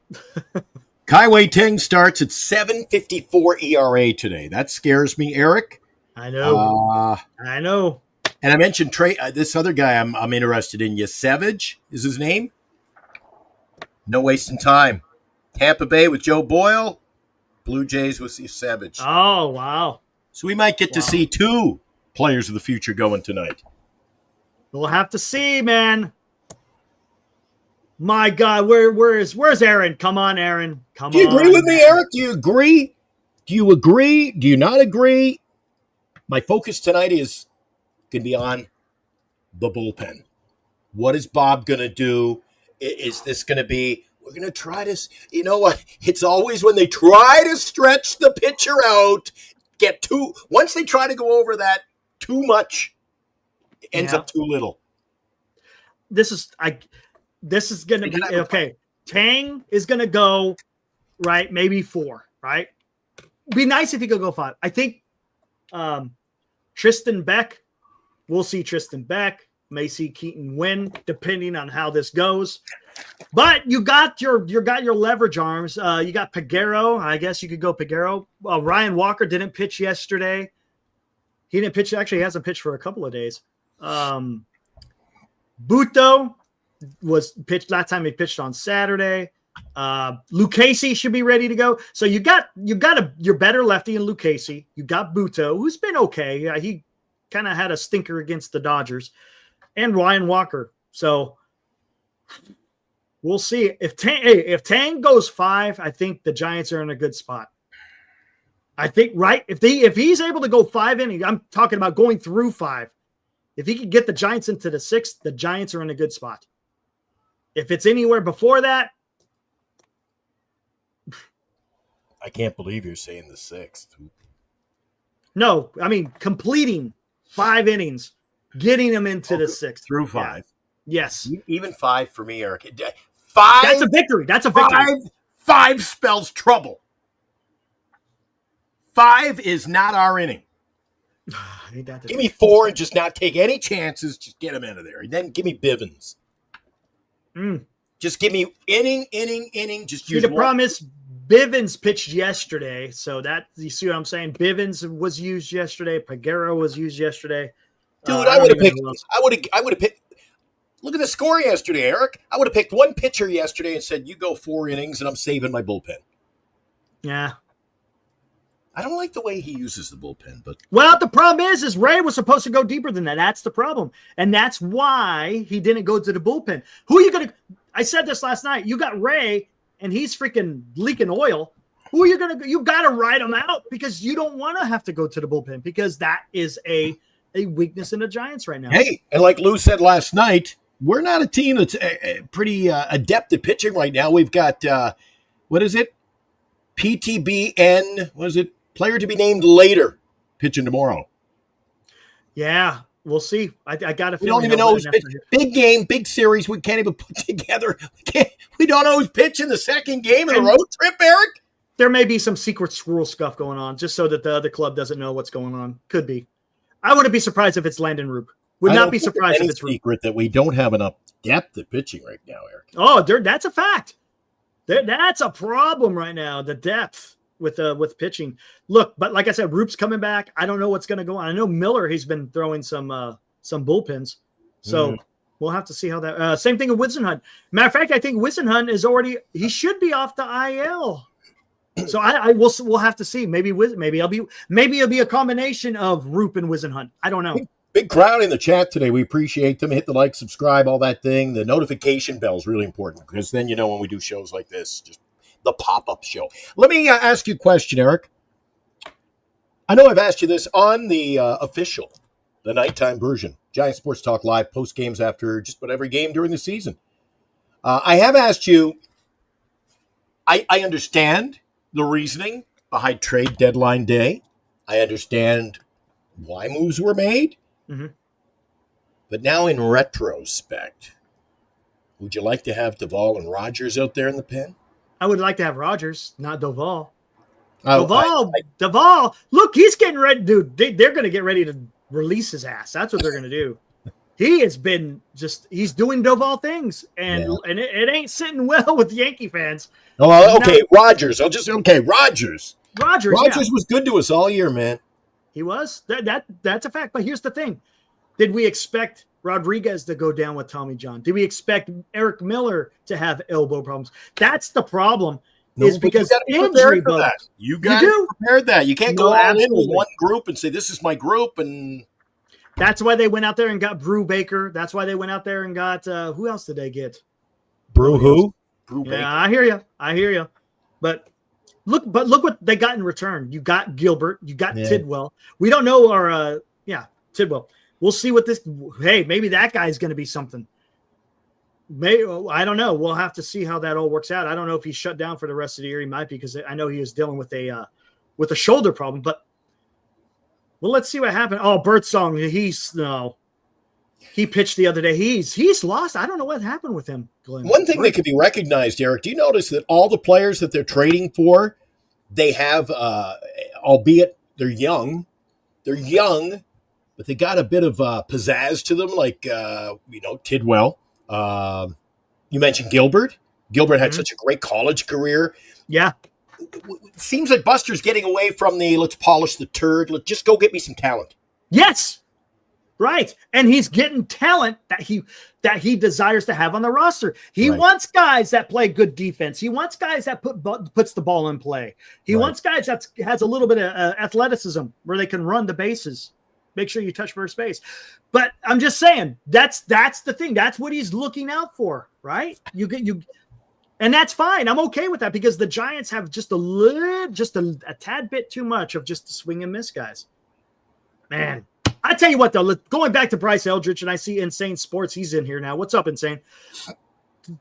Kai Wei Ting starts at 7.54 ERA today. That scares me, Eric. I know. I know. And I mentioned this other guy I'm interested in. Yesevich is his name. No wasting time. Tampa Bay with Joe Boyle. Blue Jays with Yesevich. Oh, wow. So we might get to see 2 players of the future going tonight. We'll have to see, man. My God, where's Aaron? Come on, Aaron. Come on. Do you agree with me, Eric? Do you agree? Do you agree? Do you not agree? My focus tonight is going to be on the bullpen. What is Bob going to do? Is this going to be, we're going to try to, you know what? It's always when they try to stretch the pitcher out, once they try to go over that too much, it ends up too little. This is going to be, okay. Tang is going to go, right, maybe 4, right? Be nice if he could go 5. I think Tristan Beck, we'll see Tristan Beck. May see Keaton win, depending on how this goes. But you got your leverage arms. You got Peguero. I guess you could go Peguero. Ryan Walker didn't pitch yesterday. He didn't pitch. Actually, he hasn't pitched for a couple of days. Buto was pitched last time he pitched on Saturday. Lucchesi should be ready to go. So you got your better lefty in Lucchesi. You got Buto, who's been okay. He kind of had a stinker against the Dodgers. And Ryan Walker. So we'll see. If Tang goes 5, I think the Giants are in a good spot. I think, right? If he's able to go 5 innings, I'm talking about going through 5. If he could get the Giants into the 6th, the Giants are in a good spot. If it's anywhere before that, I can't believe you're saying the 6th. No, I mean completing 5 innings. Getting them into the 6th. Through 5. Yeah. Yes. Even 5 for me, Eric. 5. That's a victory. 5 spells trouble. 5 is not our inning. Give me 4 and just not take any chances. Just get him out of there. And then give me Bivens. Just give me inning. Just use the problem is Bivens pitched yesterday. So that, you see what I'm saying? Bivens was used yesterday. Peguero was used yesterday. Dude, I would have picked. Look at the score yesterday, Eric. I would have picked one pitcher yesterday and said, "You go 4 innings, and I'm saving my bullpen." Yeah, I don't like the way he uses the bullpen, but the problem is Ray was supposed to go deeper than that. That's the problem, and that's why he didn't go to the bullpen. Who are you gonna? I said this last night. You got Ray, and he's freaking leaking oil. Who are you gonna? You got to ride him out because you don't want to have to go to the bullpen because that is a weakness in the Giants right now. Hey, and like Lou said last night, we're not a team that's pretty adept at pitching right now. We've got, what is it? PTBN, what is it? Player to be named later, pitching tomorrow. Yeah, we'll see. I got a feeling. We don't even know who's pitching. Big game, big series. We can't even put together. We don't know who's pitching the second game of the road trip, Eric. There may be some secret squirrel stuff going on just so that the other club doesn't know what's going on. Could be. I wouldn't be surprised if it's Landon Roop. Would not be surprised if it's Roop. Secret that we don't have enough depth at pitching right now, Eric. Oh, that's a fact. That's a problem right now. The depth with pitching. Look, but like I said, Roop's coming back. I don't know what's going to go on. I know Miller. He's been throwing some bullpens. So we'll have to see how that. Same thing with Wisenhunt. Matter of fact, I think Wisenhunt is already. He should be off the IL. So we'll have to see. Maybe it'll be a combination of Roop and Wisenhunt. I don't know. Big crowd in the chat today. We appreciate them. Hit the like, subscribe, all that thing. The notification bell is really important because then you know when we do shows like this, just the pop-up show. Let me ask you a question, Eric. I know I've asked you this on the official, the nighttime version, Giant Sports Talk Live, post games after just about every game during the season. I have asked you. I understand the reasoning behind trade deadline day. I understand why moves were made. Mm-hmm. But now in retrospect, would you like to have Duvall and Rogers out there in the pen? I would like to have Rogers, not Duvall. Duvall, look, he's getting ready, dude. They're going to get ready to release his ass. That's what they're going to do. He has been he's doing Duvall things, and it ain't sitting well with Yankee fans. Oh, okay, Rogers. Rogers. Rogers was good to us all year, man. He was. That's a fact. But here's the thing. Did we expect Rodriguez to go down with Tommy John? Did we expect Eric Miller to have elbow problems? That's the problem. Is because injury bugs. You got to prepare that. You can't go all in with one group and say, this is my group. And that's why they went out there and got Brew Baker. That's why they went out there and got who else did they get? Brew who? Brew Yeah, bacon. I hear you. But look what they got in return. You got Gilbert, you got Tidwell. We don't know Tidwell. We'll see what this. Hey, maybe that guy's going to be something. Maybe, I don't know. We'll have to see how that all works out. I don't know if he's shut down for the rest of the year. He might be, because I know he is dealing with a shoulder problem. But well, let's see what happened. Oh, Birdsong, he pitched the other day. He's lost. I don't know what happened with him, Glenn. One thing that could be recognized, Eric, do you notice that all the players that they're trading for, they have, albeit they're young, but they got a bit of pizzazz to them, like, Tidwell. You mentioned Gilbert. Gilbert had such a great college career. Yeah. It seems like Buster's getting away from the let's polish the turd. Let's just go get me some talent. Yes. Right. And he's getting talent that he desires to have on the roster. He wants guys that play good defense. He wants guys that puts the ball in play. He wants guys that has a little bit of athleticism where they can run the bases. Make sure you touch first base. But I'm just saying, that's the thing. That's what he's looking out for, right? And that's fine. I'm okay with that, because the Giants have just a tad bit too much of just the swing and miss guys. Man, I tell you what, though, going back to Bryce Eldridge, and I see Insane Sports. He's in here now. What's up, Insane?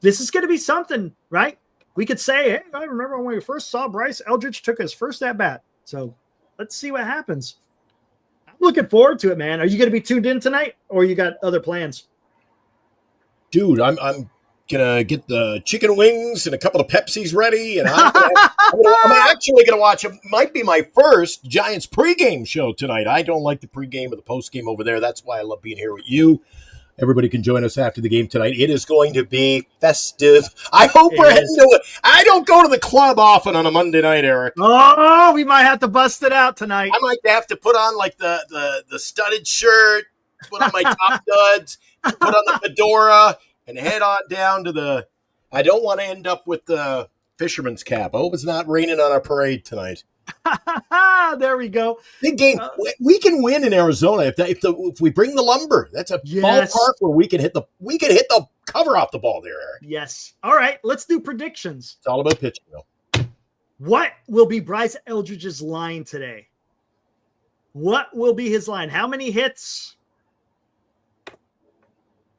This is going to be something, right? We could say, hey, I remember when we first saw Bryce Eldridge took his first at bat. So let's see what happens. I'm looking forward to it, man. Are you going to be tuned in tonight, or you got other plans? Dude, I'm gonna get the chicken wings and a couple of Pepsis ready, and I'm actually gonna watch. It might be my first Giants pregame show tonight. I don't like the pregame or the postgame over there. That's why I love being here with you. Everybody can join us after the game tonight. It is going to be festive. I hope we're heading to it. I don't go to the club often on a Monday night, Eric. Oh, we might have to bust it out tonight. I might have to put on like the studded shirt, put on my top studs, put on the fedora, and head on down to the – I don't want to end up with the fisherman's cap. I hope it's not raining on our parade tonight. There we go. Big game. We can win in Arizona if we bring the lumber. That's a ballpark where we can hit the cover off the ball there, Eric. Yes. All right, let's do predictions. It's all about pitching, though. What will be Bryce Eldridge's line today? What will be his line? How many hits?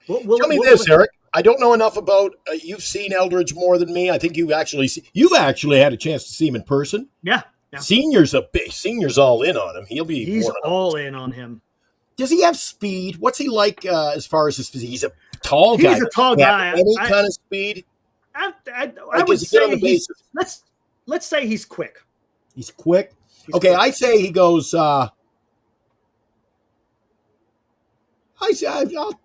Tell me this, Eric. I don't know enough about. You've seen Eldridge more than me. I think you've actually had a chance to see him in person. Yeah. Senior's all in on him. He's all in on him. Does he have speed? What's he like as far as his physique? He's a tall guy. He's a tall guy. Any kind of speed? I would say let's say he's quick. He's quick. Okay, I say he goes. I'll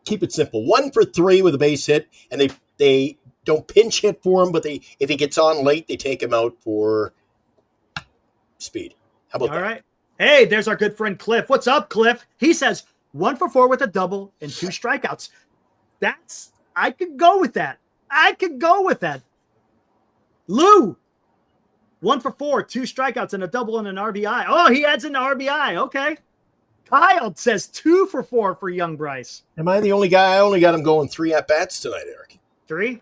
keep it simple. 1 for 3 with a base hit, and they don't pinch hit for him, but if he gets on late, they take him out for speed. How about that? All right. Hey, there's our good friend Cliff. What's up, Cliff? He says 1 for 4 with a double and 2 strikeouts. I could go with that. Lou, 1 for 4, 2 strikeouts and a double and an RBI. Oh, he adds an RBI. Okay. Kyle says 2 for 4 for young Bryce. Am I the only guy? I only got him going 3 at-bats tonight, Eric. 3?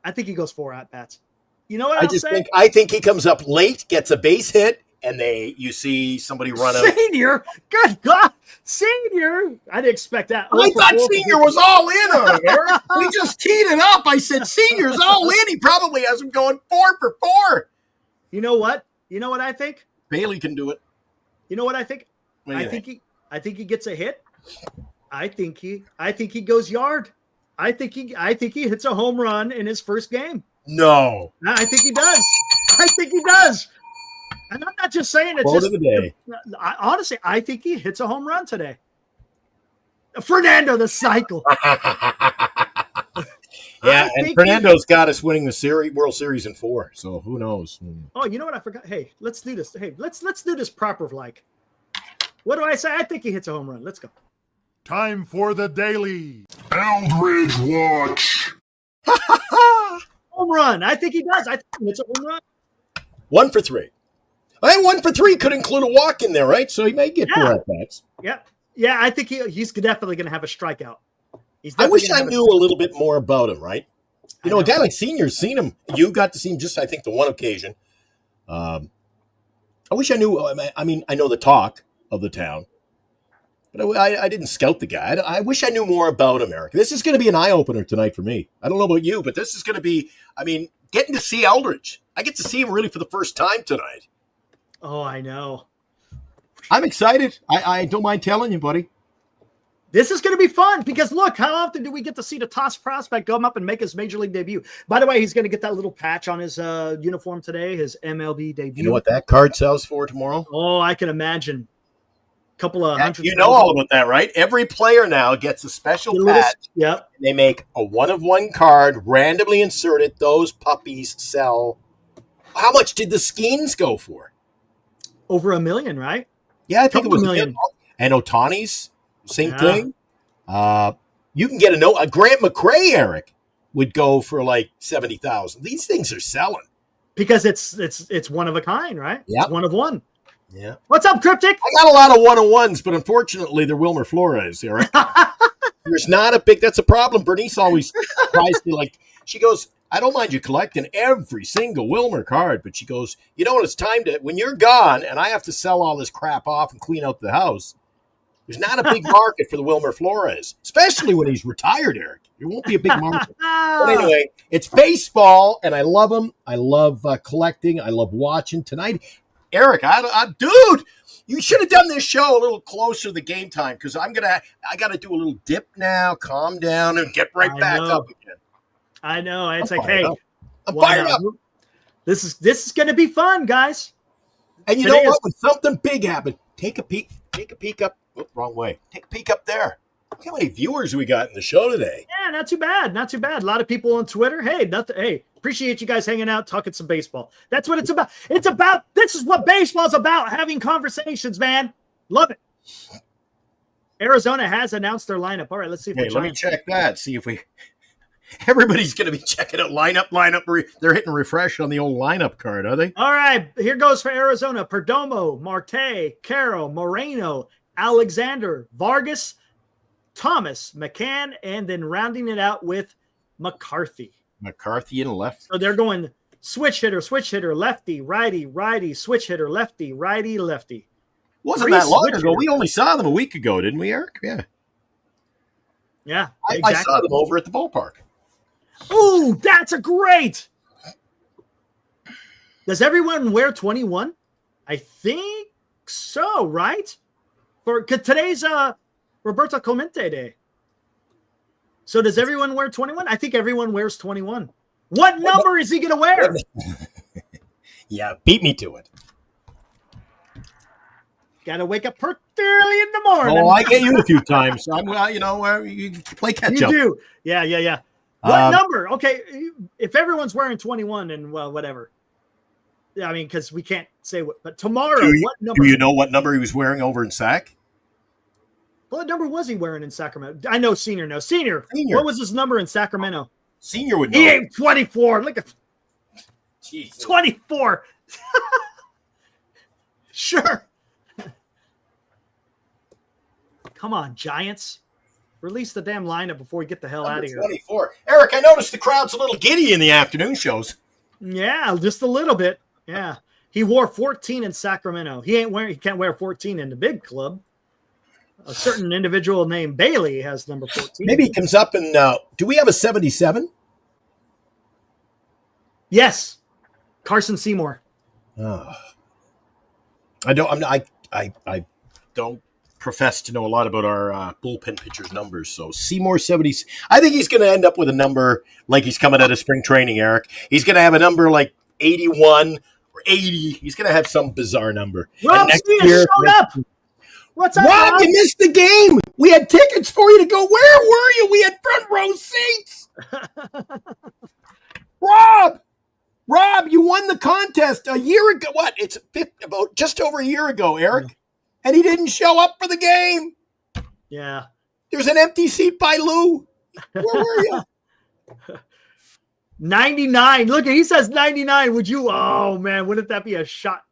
I think he goes 4 at-bats. You know what I think he comes up late, gets a base hit, and you see somebody run out. Senior? Good God. Senior? I didn't expect that. I thought Senior was all in on it, Eric. We just teed it up. I said, Senior's all in. He probably has him going 4 for 4. You know what? I think? Bailey can do it. You know what I think? I think he gets a hit. I think he goes yard. I think he hits a home run in his first game. No. I think he does. And I'm not just saying it. Quote of the day. Honestly, I think he hits a home run today. Fernando the Cycle. Yeah, and Fernando's got us winning the World Series in 4. So who knows? Oh, you know what I forgot? Hey, let's do this. Hey, let's do this proper. Like, what do I say? I think he hits a home run. Let's go. Time for the daily Eldridge Watch. Home run. I think he does. I think he hits a home run. 1 for 3. 1 for 3 could include a walk in there, right? So he may get 4 at-bats. Yeah, I think he's definitely going to have a strikeout. I wish I knew a little bit more about him, right? You know, a guy like Senior's seen him. You got to see him just, I think, the one occasion. I wish I knew. I mean, I know the talk of the town, but I didn't scout the guy. I wish I knew more about America. This is going to be an eye-opener tonight for me. I don't know about you, but this is going to be, I mean, getting to see Eldridge. I get to see him really for the first time tonight. Oh, I know. I'm excited. I don't mind telling you, buddy. This is going to be fun because look, how often do we get to see the toss prospect come up and make his major league debut? By the way, he's going to get that little patch on his uniform today, his MLB debut. You know what that card sells for tomorrow? Oh, I can imagine. A couple of hundred. You know all about that, right? Every player now gets a special patch. Yep. They make a 1-of-1 card, randomly inserted. Those puppies sell. How much did the Skeens go for? Over $1 million, right? Yeah, I think it was $1 million. And Otani's, same thing. You can get a Grant McCray, Eric, would go for like 70,000. These things are selling because it's one of a kind, right? Yeah, 1 of 1. Yeah. What's up, Cryptic? I got a lot of 1-on-1s, but unfortunately, they're Wilmer Flores, Eric. There's not a big. That's a problem. Bernice always tries to like. She goes, I don't mind you collecting every single Wilmer card, but she goes, you know what? It's time to, when you're gone and I have to sell all this crap off and clean out the house. There's not a big market for the Wilmer Flores, especially when he's retired, Eric. There won't be a big market. But anyway, it's baseball, and I love them. I love collecting. I love watching tonight. Eric, dude, you should have done this show a little closer to the game time because I got to do a little dip now, calm down, and get right back up again. I know. It's like, hey, I'm fired up. This is going to be fun, guys. And you know what? When something big happened, take a peek. Take a peek up. Oh, wrong way. Take a peek up there. Look how many viewers we got in the show today. Yeah, not too bad. Not too bad. A lot of people on Twitter. Hey, appreciate you guys hanging out, talking some baseball. That's what it's about. This is what baseball's about, having conversations, man. Love it. Arizona has announced their lineup. All right, let's see if let me check that. See if we... Everybody's going to be checking out lineup. They're hitting refresh on the old lineup card, are they? All right, here goes for Arizona. Perdomo, Marte, Caro, Moreno, Alexander, Vargas, Thomas, McCann, and then rounding it out with McCarthy. McCarthy in left. So they're going switch hitter, lefty, righty, switch hitter, lefty, righty. Wasn't that long ago? We only saw them a week ago, didn't we, Eric? Yeah. Yeah, I saw them over at the ballpark. Ooh, that's a great. Does everyone wear 21? I think so, right? Because today's Roberto Clemente Day. So does everyone wear 21? I think everyone wears 21. What number is he going to wear? Yeah, beat me to it. Got to wake up pretty early in the morning. Oh, I get you a few times. You play catch up. You do. Yeah. What number? Okay, if everyone's wearing 21 and well, whatever. Yeah, I mean, because we can't say what. But tomorrow, what number? Do you know what number he was wearing over in Sac? What number was he wearing in Sacramento? I know Senior knows. Senior. What was his number in Sacramento? Senior would know. He ain't 24. Look at Jesus. 24. Sure. Come on, Giants. Release the damn lineup before we get the hell out of here. 24. Eric, I noticed the crowd's a little giddy in the afternoon shows. Yeah, just a little bit. Yeah. He wore 14 in Sacramento. He can't wear 14 in the big club. A certain individual named Bailey has number 14. Maybe he comes up and do we have a 77? Yes. Carson Seymour. I don't profess to know a lot about our bullpen pitchers' numbers. So Seymour 70. I think he's going to end up with a number like he's coming out of spring training, Eric. He's going to have a number like 81 or 80. He's going to have some bizarre number. Rob showed up. What's up, Rob? You missed the game. We had tickets for you to go. Where were you? We had front row seats. Rob, you won the contest a year ago. What? It's about just over a year ago, Eric. Yeah. And he didn't show up for the game. Yeah. There's an empty seat by Lou. Where were you? 99. Look, he says 99. Would you? Oh, man. Wouldn't that be a shot?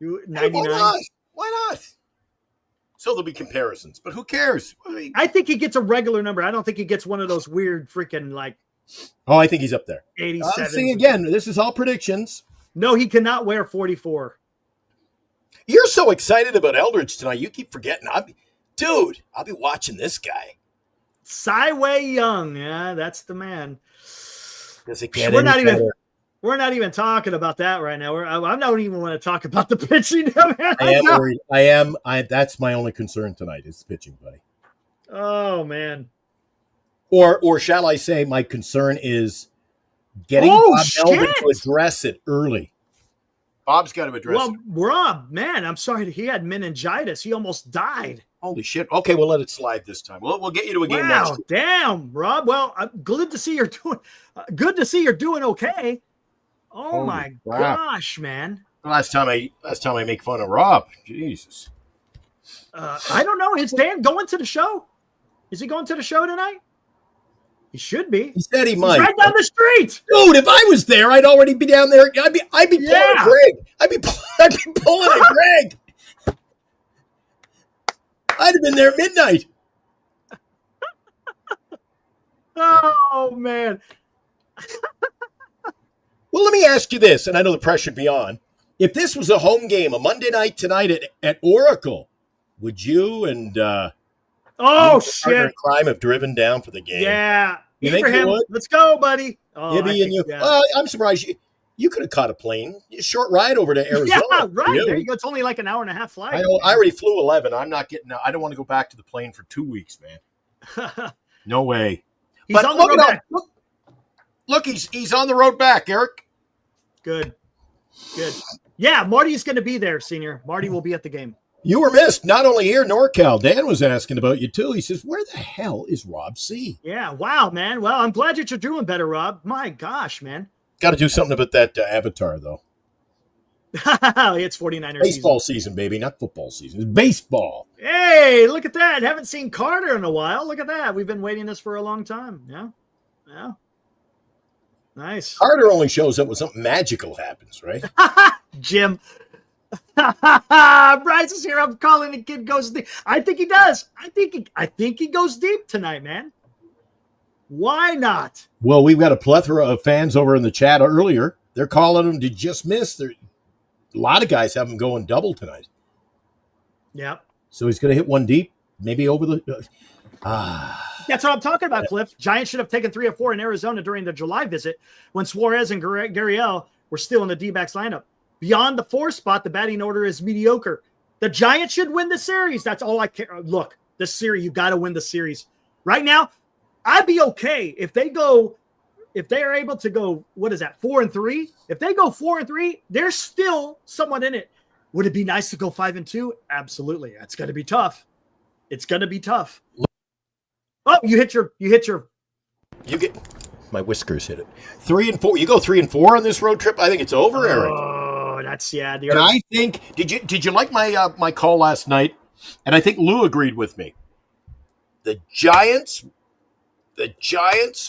99. Hey, why not? So there'll be comparisons, but who cares? I think he gets a regular number. I don't think he gets one of those weird freaking like Oh, I think he's up there. 87. See, again, this is all predictions. No, he cannot wear 44. You're so excited about Eldridge tonight. You keep forgetting. I'll be watching this guy. Cyway Young. Yeah, that's the man. Does it get We're any not even better? we're not even talking about that right now. I don't even want to talk about the pitching. Man. I am worried. I am. That's my only concern tonight is pitching, buddy. Oh man. Or shall I say, my concern is getting Bob Melvin to address it early. Bob's got to address it. Well, Rob, man, I'm sorry. He had meningitis. He almost died. Holy shit. Okay, we'll let it slide this time. We'll get you to a game next week. Damn, Rob. Well, I'm glad to see you're doing good to see you're doing okay. Oh Holy my crap. gosh, man. Last time I make fun of Rob. Jesus. I don't know. Is Dan going to the show? Is he going to the show tonight? He should be. He said he He's might. right down the street. Dude, if I was there, I'd already be down there. I'd be pulling a Greg. I'd be pulling a Greg. I'd have been there at midnight. Oh man. Well, let me ask you this, and I know the pressure would be on. If this was a home game, a Monday night tonight at Oracle, would you and shit, Crime have driven down for the game? Yeah. You think Abraham, you would? let's go, buddy. Oh, Gibby and you. yeah. I'm surprised you could have caught a plane. A short ride over to Arizona. Yeah, right. There you go. It's only like an hour and a half flight. I already flew 11. I'm not getting. I don't want to go back to the plane for 2 weeks, man. No way. He's on the road back. Look, he's on the road back, Eric. Good. Yeah, Marty's going to be there, Senior. Marty will be at the game. You were missed, not only here, NorCal. Dan was asking about you, too. He says, where the hell is Rob C? Yeah, wow, man. Well, I'm glad that you're doing better, Rob. My gosh, man. Got to do something about that avatar, though. It's 49ers Baseball season, baby, not football season. It's baseball. Hey, look at that. Haven't seen Carter in a while. Look at that. We've been waiting this for a long time. Yeah. Nice. Carter only shows up when something magical happens, right? Jim. Bryce is here. I'm calling the kid goes deep. I think he does. I think he goes deep tonight, man. Why not? Well, we've got a plethora of fans over in the chat earlier. They're calling him to just miss. A lot of guys have him going double tonight. Yep. So he's going to hit one deep, maybe over the. That's what I'm talking about, Cliff. Giants should have taken 3 or 4 in Arizona during the July visit when Suarez and Gurriel were still in the D-backs lineup. Beyond the 4 spot, the batting order is mediocre. The Giants should win the series. That's all I care. Look, this series, you got to win the series. Right now, I'd be okay if they are able to go, 4-3? If they go 4-3, there's still someone in it. Would it be nice to go 5-2? Absolutely. That's going to be tough. It's going to be tough. Oh, you hit your. You get my whiskers hit it. 3-4. You go 3-4 on this road trip. I think it's over, Eric. Oh, that's And I think did you like my call last night? And I think Lou agreed with me. The Giants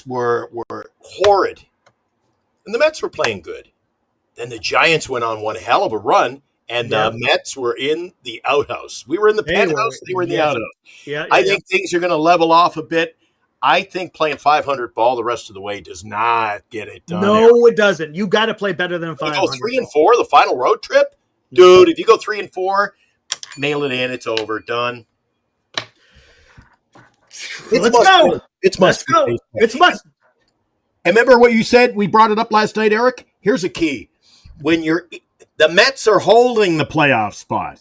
were horrid, and the Mets were playing good. Then the Giants went on one hell of a run. And the Mets were in the outhouse. We were in the penthouse. They were in the outhouse. I think things are going to level off a bit. I think playing 500 ball the rest of the way does not get it done. No, it doesn't. You got to play better than 500. You go 3-4 the final road trip, dude. If you go 3-4, nail it in. It's over. Done. Let's go. It's must. It's must. And remember what you said? We brought it up last night, Eric. Here's a key: when the Mets are holding the playoff spot.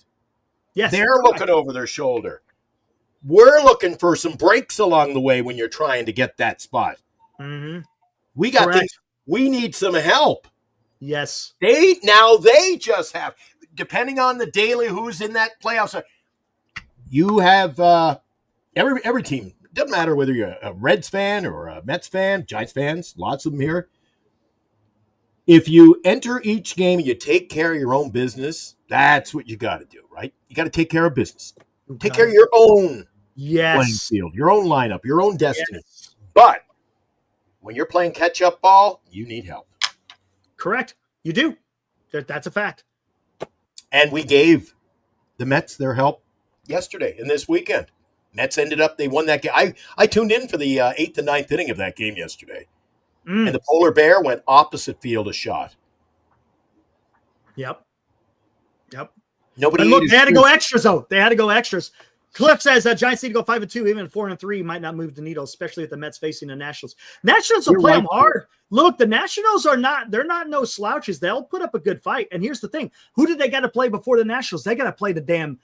Yes. They're looking over their shoulder. We're looking for some breaks along the way when you're trying to get that spot. Mm-hmm. We got things. We need some help. Yes. They just have, depending on the daily who's in that playoffs. You have every team. Doesn't matter whether you're a Reds fan or a Mets fan, Giants fans, lots of them here. If you enter each game and you take care of your own business, that's what you got to do, right? You got to take care of business. Take care of your own playing field, your own lineup, your own destiny. Yes. But when you're playing catch-up ball, you need help. Correct. You do. That's a fact. And we gave the Mets their help yesterday and this weekend. Mets ended up, they won that game. I tuned in for the 8th and 9th inning of that game yesterday. And the polar bear went opposite field a shot. Yep. Nobody. But look, they had to go extras, though. They had to go extras. Cliff says that Giants need to go 5-2, even 4-3 might not move the needle, especially if the Mets facing the Nationals. Nationals will play them hard. Look, the Nationals they're not no slouches. They'll put up a good fight. And here's the thing. Who did they got to play before the Nationals? They got to play the damn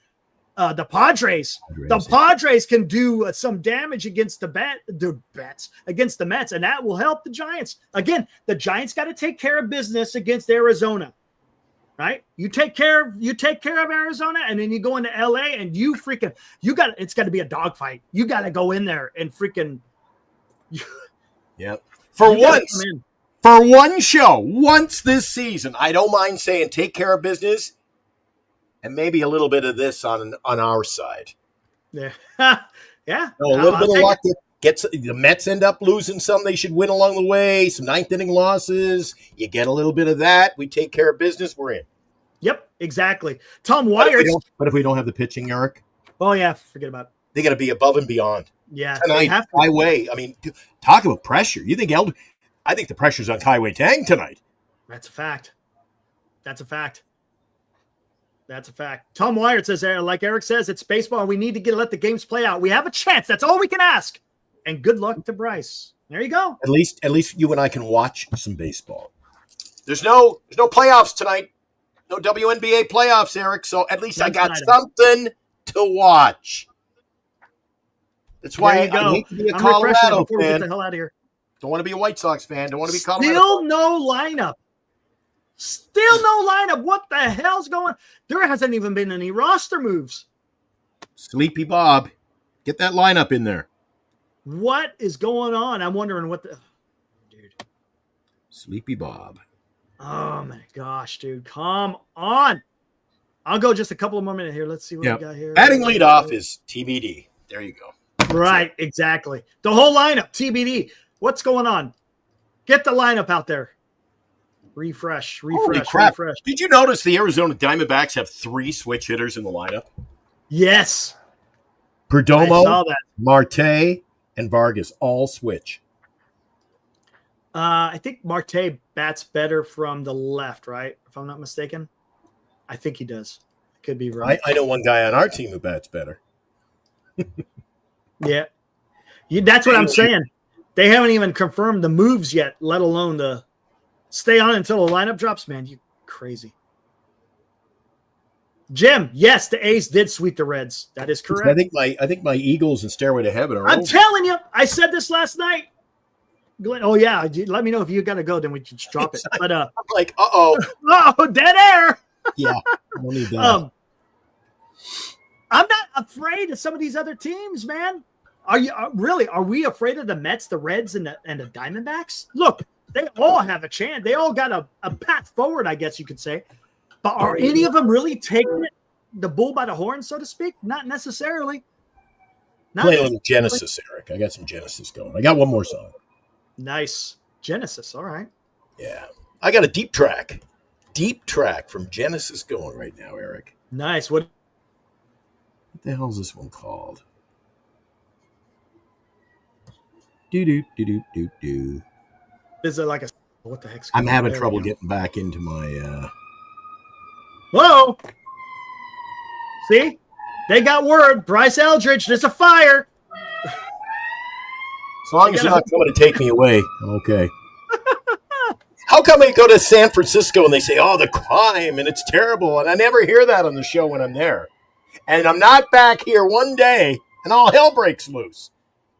the Padres. The Padres can do some damage against the Mets, and that will help the Giants. Again, the Giants got to take care of business against Arizona. Right? You take care of Arizona, and then you go into LA and it's got to be a dogfight. You got to go in there and freaking. Yep. For one show, once this season, I don't mind saying take care of business, and maybe a little bit of this on our side. Yeah, yeah. A little bit of luck. The Mets end up losing some they should win along the way. Some ninth inning losses. You get a little bit of that. We take care of business. We're in. Yep, exactly. Tom Wyatt. But if we don't have the pitching, Eric? Oh, yeah, forget about it. They got to be above and beyond. Yeah. Tonight, Highway. I mean, talk about pressure. You think I think the pressure's on Highway Tang tonight. That's a fact. Tom Wyatt says, like Eric says, it's baseball. We need to let the games play out. We have a chance. That's all we can ask. And good luck to Bryce. There you go. At least you and I can watch some baseball. There's no playoffs tonight. No WNBA playoffs, Eric. So at least I got something to watch. That's why I hate to be a Colorado fan. Get the hell out of here. Don't want to be a White Sox fan. Don't want to be Colorado. Still no lineup. What the hell's going on? There hasn't even been any roster moves. Sleepy Bob. Get that lineup in there. What is going on? I'm wondering dude. Sleepy Bob. Oh my gosh, dude. Come on. I'll go just a couple of more minutes here. Let's see what we got here. Batting leadoff is TBD. There you go. Right, exactly. The whole lineup, TBD. What's going on? Get the lineup out there. Refresh. Did you notice the Arizona Diamondbacks have 3 switch hitters in the lineup? Yes. Perdomo, Marte, and Vargas all switch. I think Marte bats better from the left, right? If I'm not mistaken. I think he does. Could be right. I know one guy on our team who bats better. Yeah. That's what I'm saying. They haven't even confirmed the moves yet, let alone the stay on until the lineup drops. Man, you crazy. Jim, yes, the A's did sweep the Reds. That is correct. I think my Eagles and Stairway to Heaven are. I'm telling you, I said this last night. Glenn, oh yeah, let me know if you got to go. Then we can just drop it. But I'm like, oh, dead air. Yeah, I don't need that. I'm not afraid of some of these other teams, man. Are you really? Are we afraid of the Mets, the Reds, and the Diamondbacks? Look, they all have a chance. They all got a path forward, I guess you could say. But are any of them really taking the bull by the horn, so to speak? Not necessarily. Play a little Genesis, Eric. I got some Genesis going. I got one more song. Nice. Genesis, all right. Yeah. I got a deep track from Genesis going right now, Eric. Nice. What the hell is this one called? Do. Is it like what the heck's I'm having trouble getting back into my Whoa. See? They got word. Bryce Eldridge, there's a fire. As long as you're not coming to take me away, I'm okay. How come I go to San Francisco and they say, oh, the crime, and it's terrible, and I never hear that on the show when I'm there. And I'm not back here one day, and all hell breaks loose.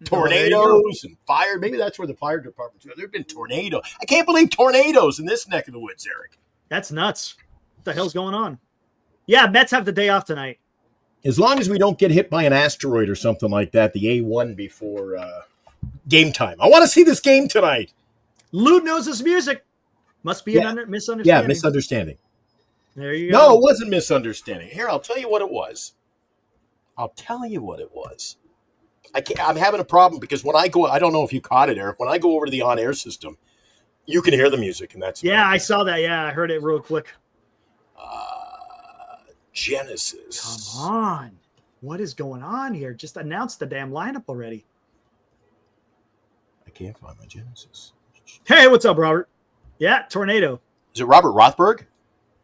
Tornadoes and fire. Maybe that's where the fire department's going. There have been tornadoes. I can't believe tornadoes in this neck of the woods, Eric. That's nuts. What the hell's going on? Yeah, Mets have the day off tonight. As long as we don't get hit by an asteroid or something like that, the A1 before game time. I want to see this game tonight. Lou knows his music. Must be a misunderstanding. Yeah, misunderstanding. There you go. No, it wasn't misunderstanding. Here, I'll tell you what it was. I'm having a problem because when I go, I don't know if you caught it, Eric. When I go over to the on-air system, you can hear the music, and that's I saw that. Yeah, I heard it real quick. Genesis. Come on. What is going on here? Just announce the damn lineup already. I can't find my Genesis. Hey, what's up, Robert? Yeah, Tornado. Is it Robert Rothberg?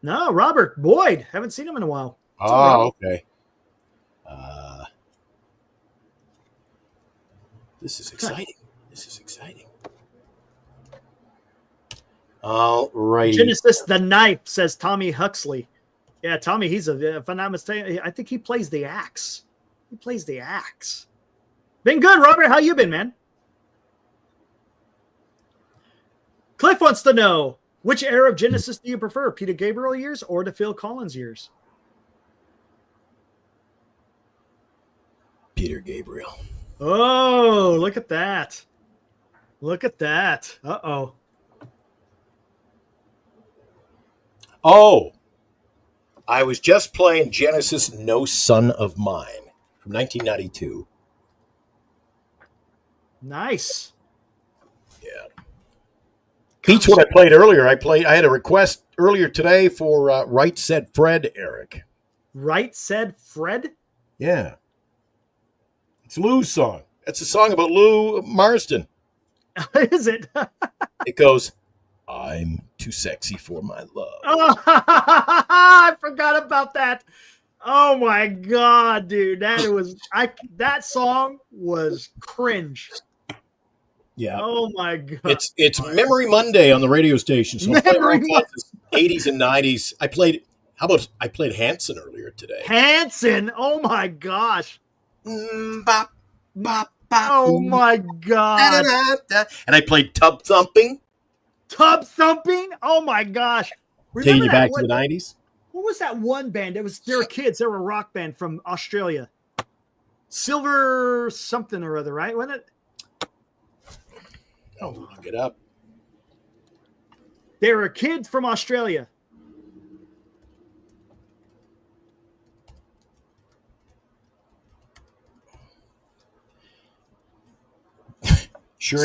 No, Robert Boyd. Haven't seen him in a while. What's up, Oh, Robert? okay. This is exciting. All righty. Genesis the Knife, says Tommy Huxley. Yeah, Tommy, if I'm not mistaken, I think he plays the axe. Been good, Robert. How you been, man? Cliff wants to know, which era of Genesis do you prefer, Peter Gabriel years or the Phil Collins years? Peter Gabriel. Oh, look at that. Uh-oh. Oh, I was just playing Genesis No Son of Mine from 1992. Nice. Yeah. Beats what I played earlier. I had a request earlier today for Right Said Fred, Eric. Right Said Fred? Yeah. It's Lou's song. That's a song about Lou Marsden. Is it? It goes, I'm too sexy for my love. Oh, I forgot about that. Oh my god, dude. That song was cringe. Yeah. Oh my god. It's Memory Monday on the radio station. So I'm playing all kinds of 80s and 90s. I played Hanson earlier today. Hanson. Oh my gosh. Bop, bop, bop, Oh my god. And I played Tub Thumping. Tub Thumping? Oh my gosh. Taking you back to to the 90s. What was that one band? They were kids. They were a rock band from Australia. Silver something or other, right? Wasn't it? Oh, look it up. They were a kid from Australia. Sure.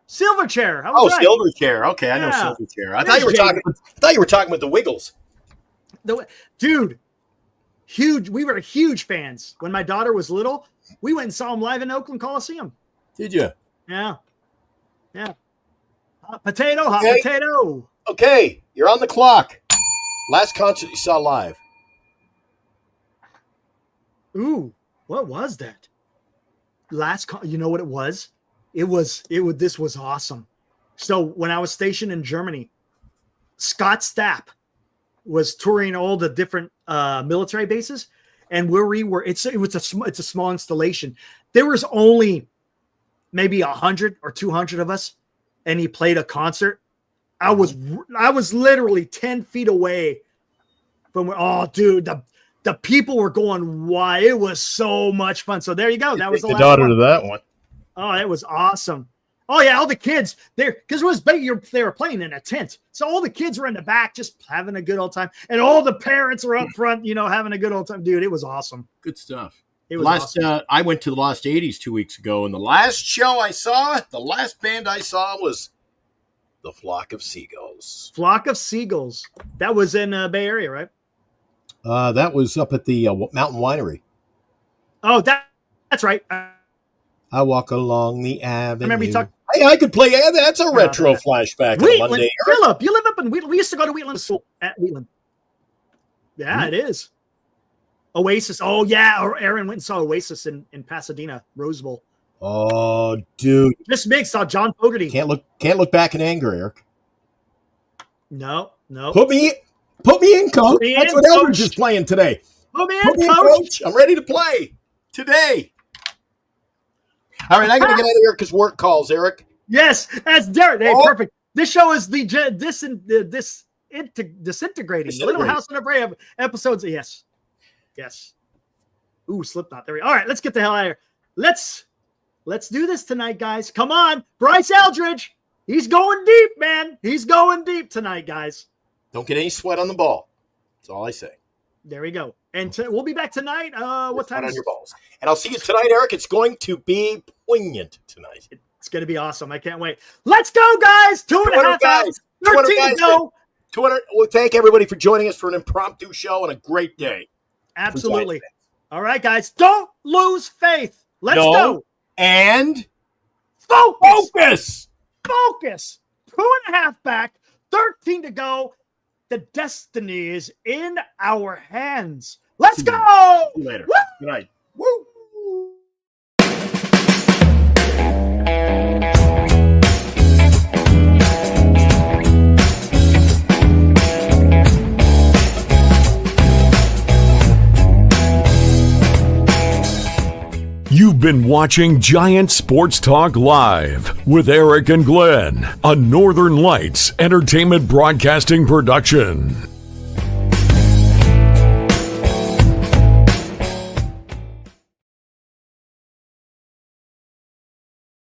Silverchair. I was right. Silverchair. Okay, I know Silverchair. I thought you were talking about the Wiggles. Dude, huge. We were huge fans when my daughter was little. We went and saw them live in Oakland Coliseum. Did you? Yeah. Hot potato. Okay, you're on the clock. Last concert you saw live. Ooh, what was that? You know what it was? This was awesome. So when I was stationed in Germany, Scott Stapp was touring all the different military bases, and where we were, it's a small installation. There was only maybe 100 or 200 of us, and he played a concert. I was literally 10 feet away from where. Oh, dude, the people were going wild. It was so much fun. So there you go. That was the last daughter one. to that one. Oh, it was awesome. Oh yeah, all the kids there, because they were playing in a tent, so all the kids were in the back just having a good old time, and all the parents were up front, having a good old time. Dude, it was awesome. Good stuff. It was awesome. I went to the Lost 80s 2 weeks ago, and the last band I saw was the Flock of Seagulls. Flock of Seagulls. That was in Bay Area, right? That was up at the Mountain Winery. Oh, that's right. I walk along the avenue. I remember you talking. Hey, I could play. Yeah, that's a retro flashback on Monday. Philip, you live up in Wheatland. We used to go to Wheatland School at Wheatland. Yeah, It is. Oasis. Oh, yeah. Or Aaron went and saw Oasis in Pasadena, Rose Bowl. Oh, dude. This mix saw John Fogerty. Can't look back in anger, Eric. No. Put me in, coach. That's what Eldridge is playing today. Put me in, coach. I'm ready to play today. All right, I got to get out of here because work calls, Eric. Yes, that's Derek. Hey, perfect. This show is the disintegrating. Little House on the Prairie episodes. Yes. Ooh, Slipknot. There we go. All right, let's get the hell out of here. Let's do this tonight, guys. Come on, Bryce Eldridge. He's going deep, man. He's going deep tonight, guys. Don't get any sweat on the ball. That's all I say. There we go. And we'll be back tonight. What time? On your balls. And I'll see you tonight, Eric. It's going to be poignant tonight. It's going to be awesome. I can't wait. Let's go, guys. 2.5 hours. 13 to go. 200. Well, thank everybody for joining us for an impromptu show and a great day. Absolutely. All right, guys, don't lose faith. Let's No. go. And Focus. focus. 2.5 back, 13 to go. The destiny is in our hands. Let's go. See you later. Woo! Good night. Woo! You've been watching Giant Sports Talk Live with Eric and Glenn, a Northern Lights Entertainment Broadcasting production.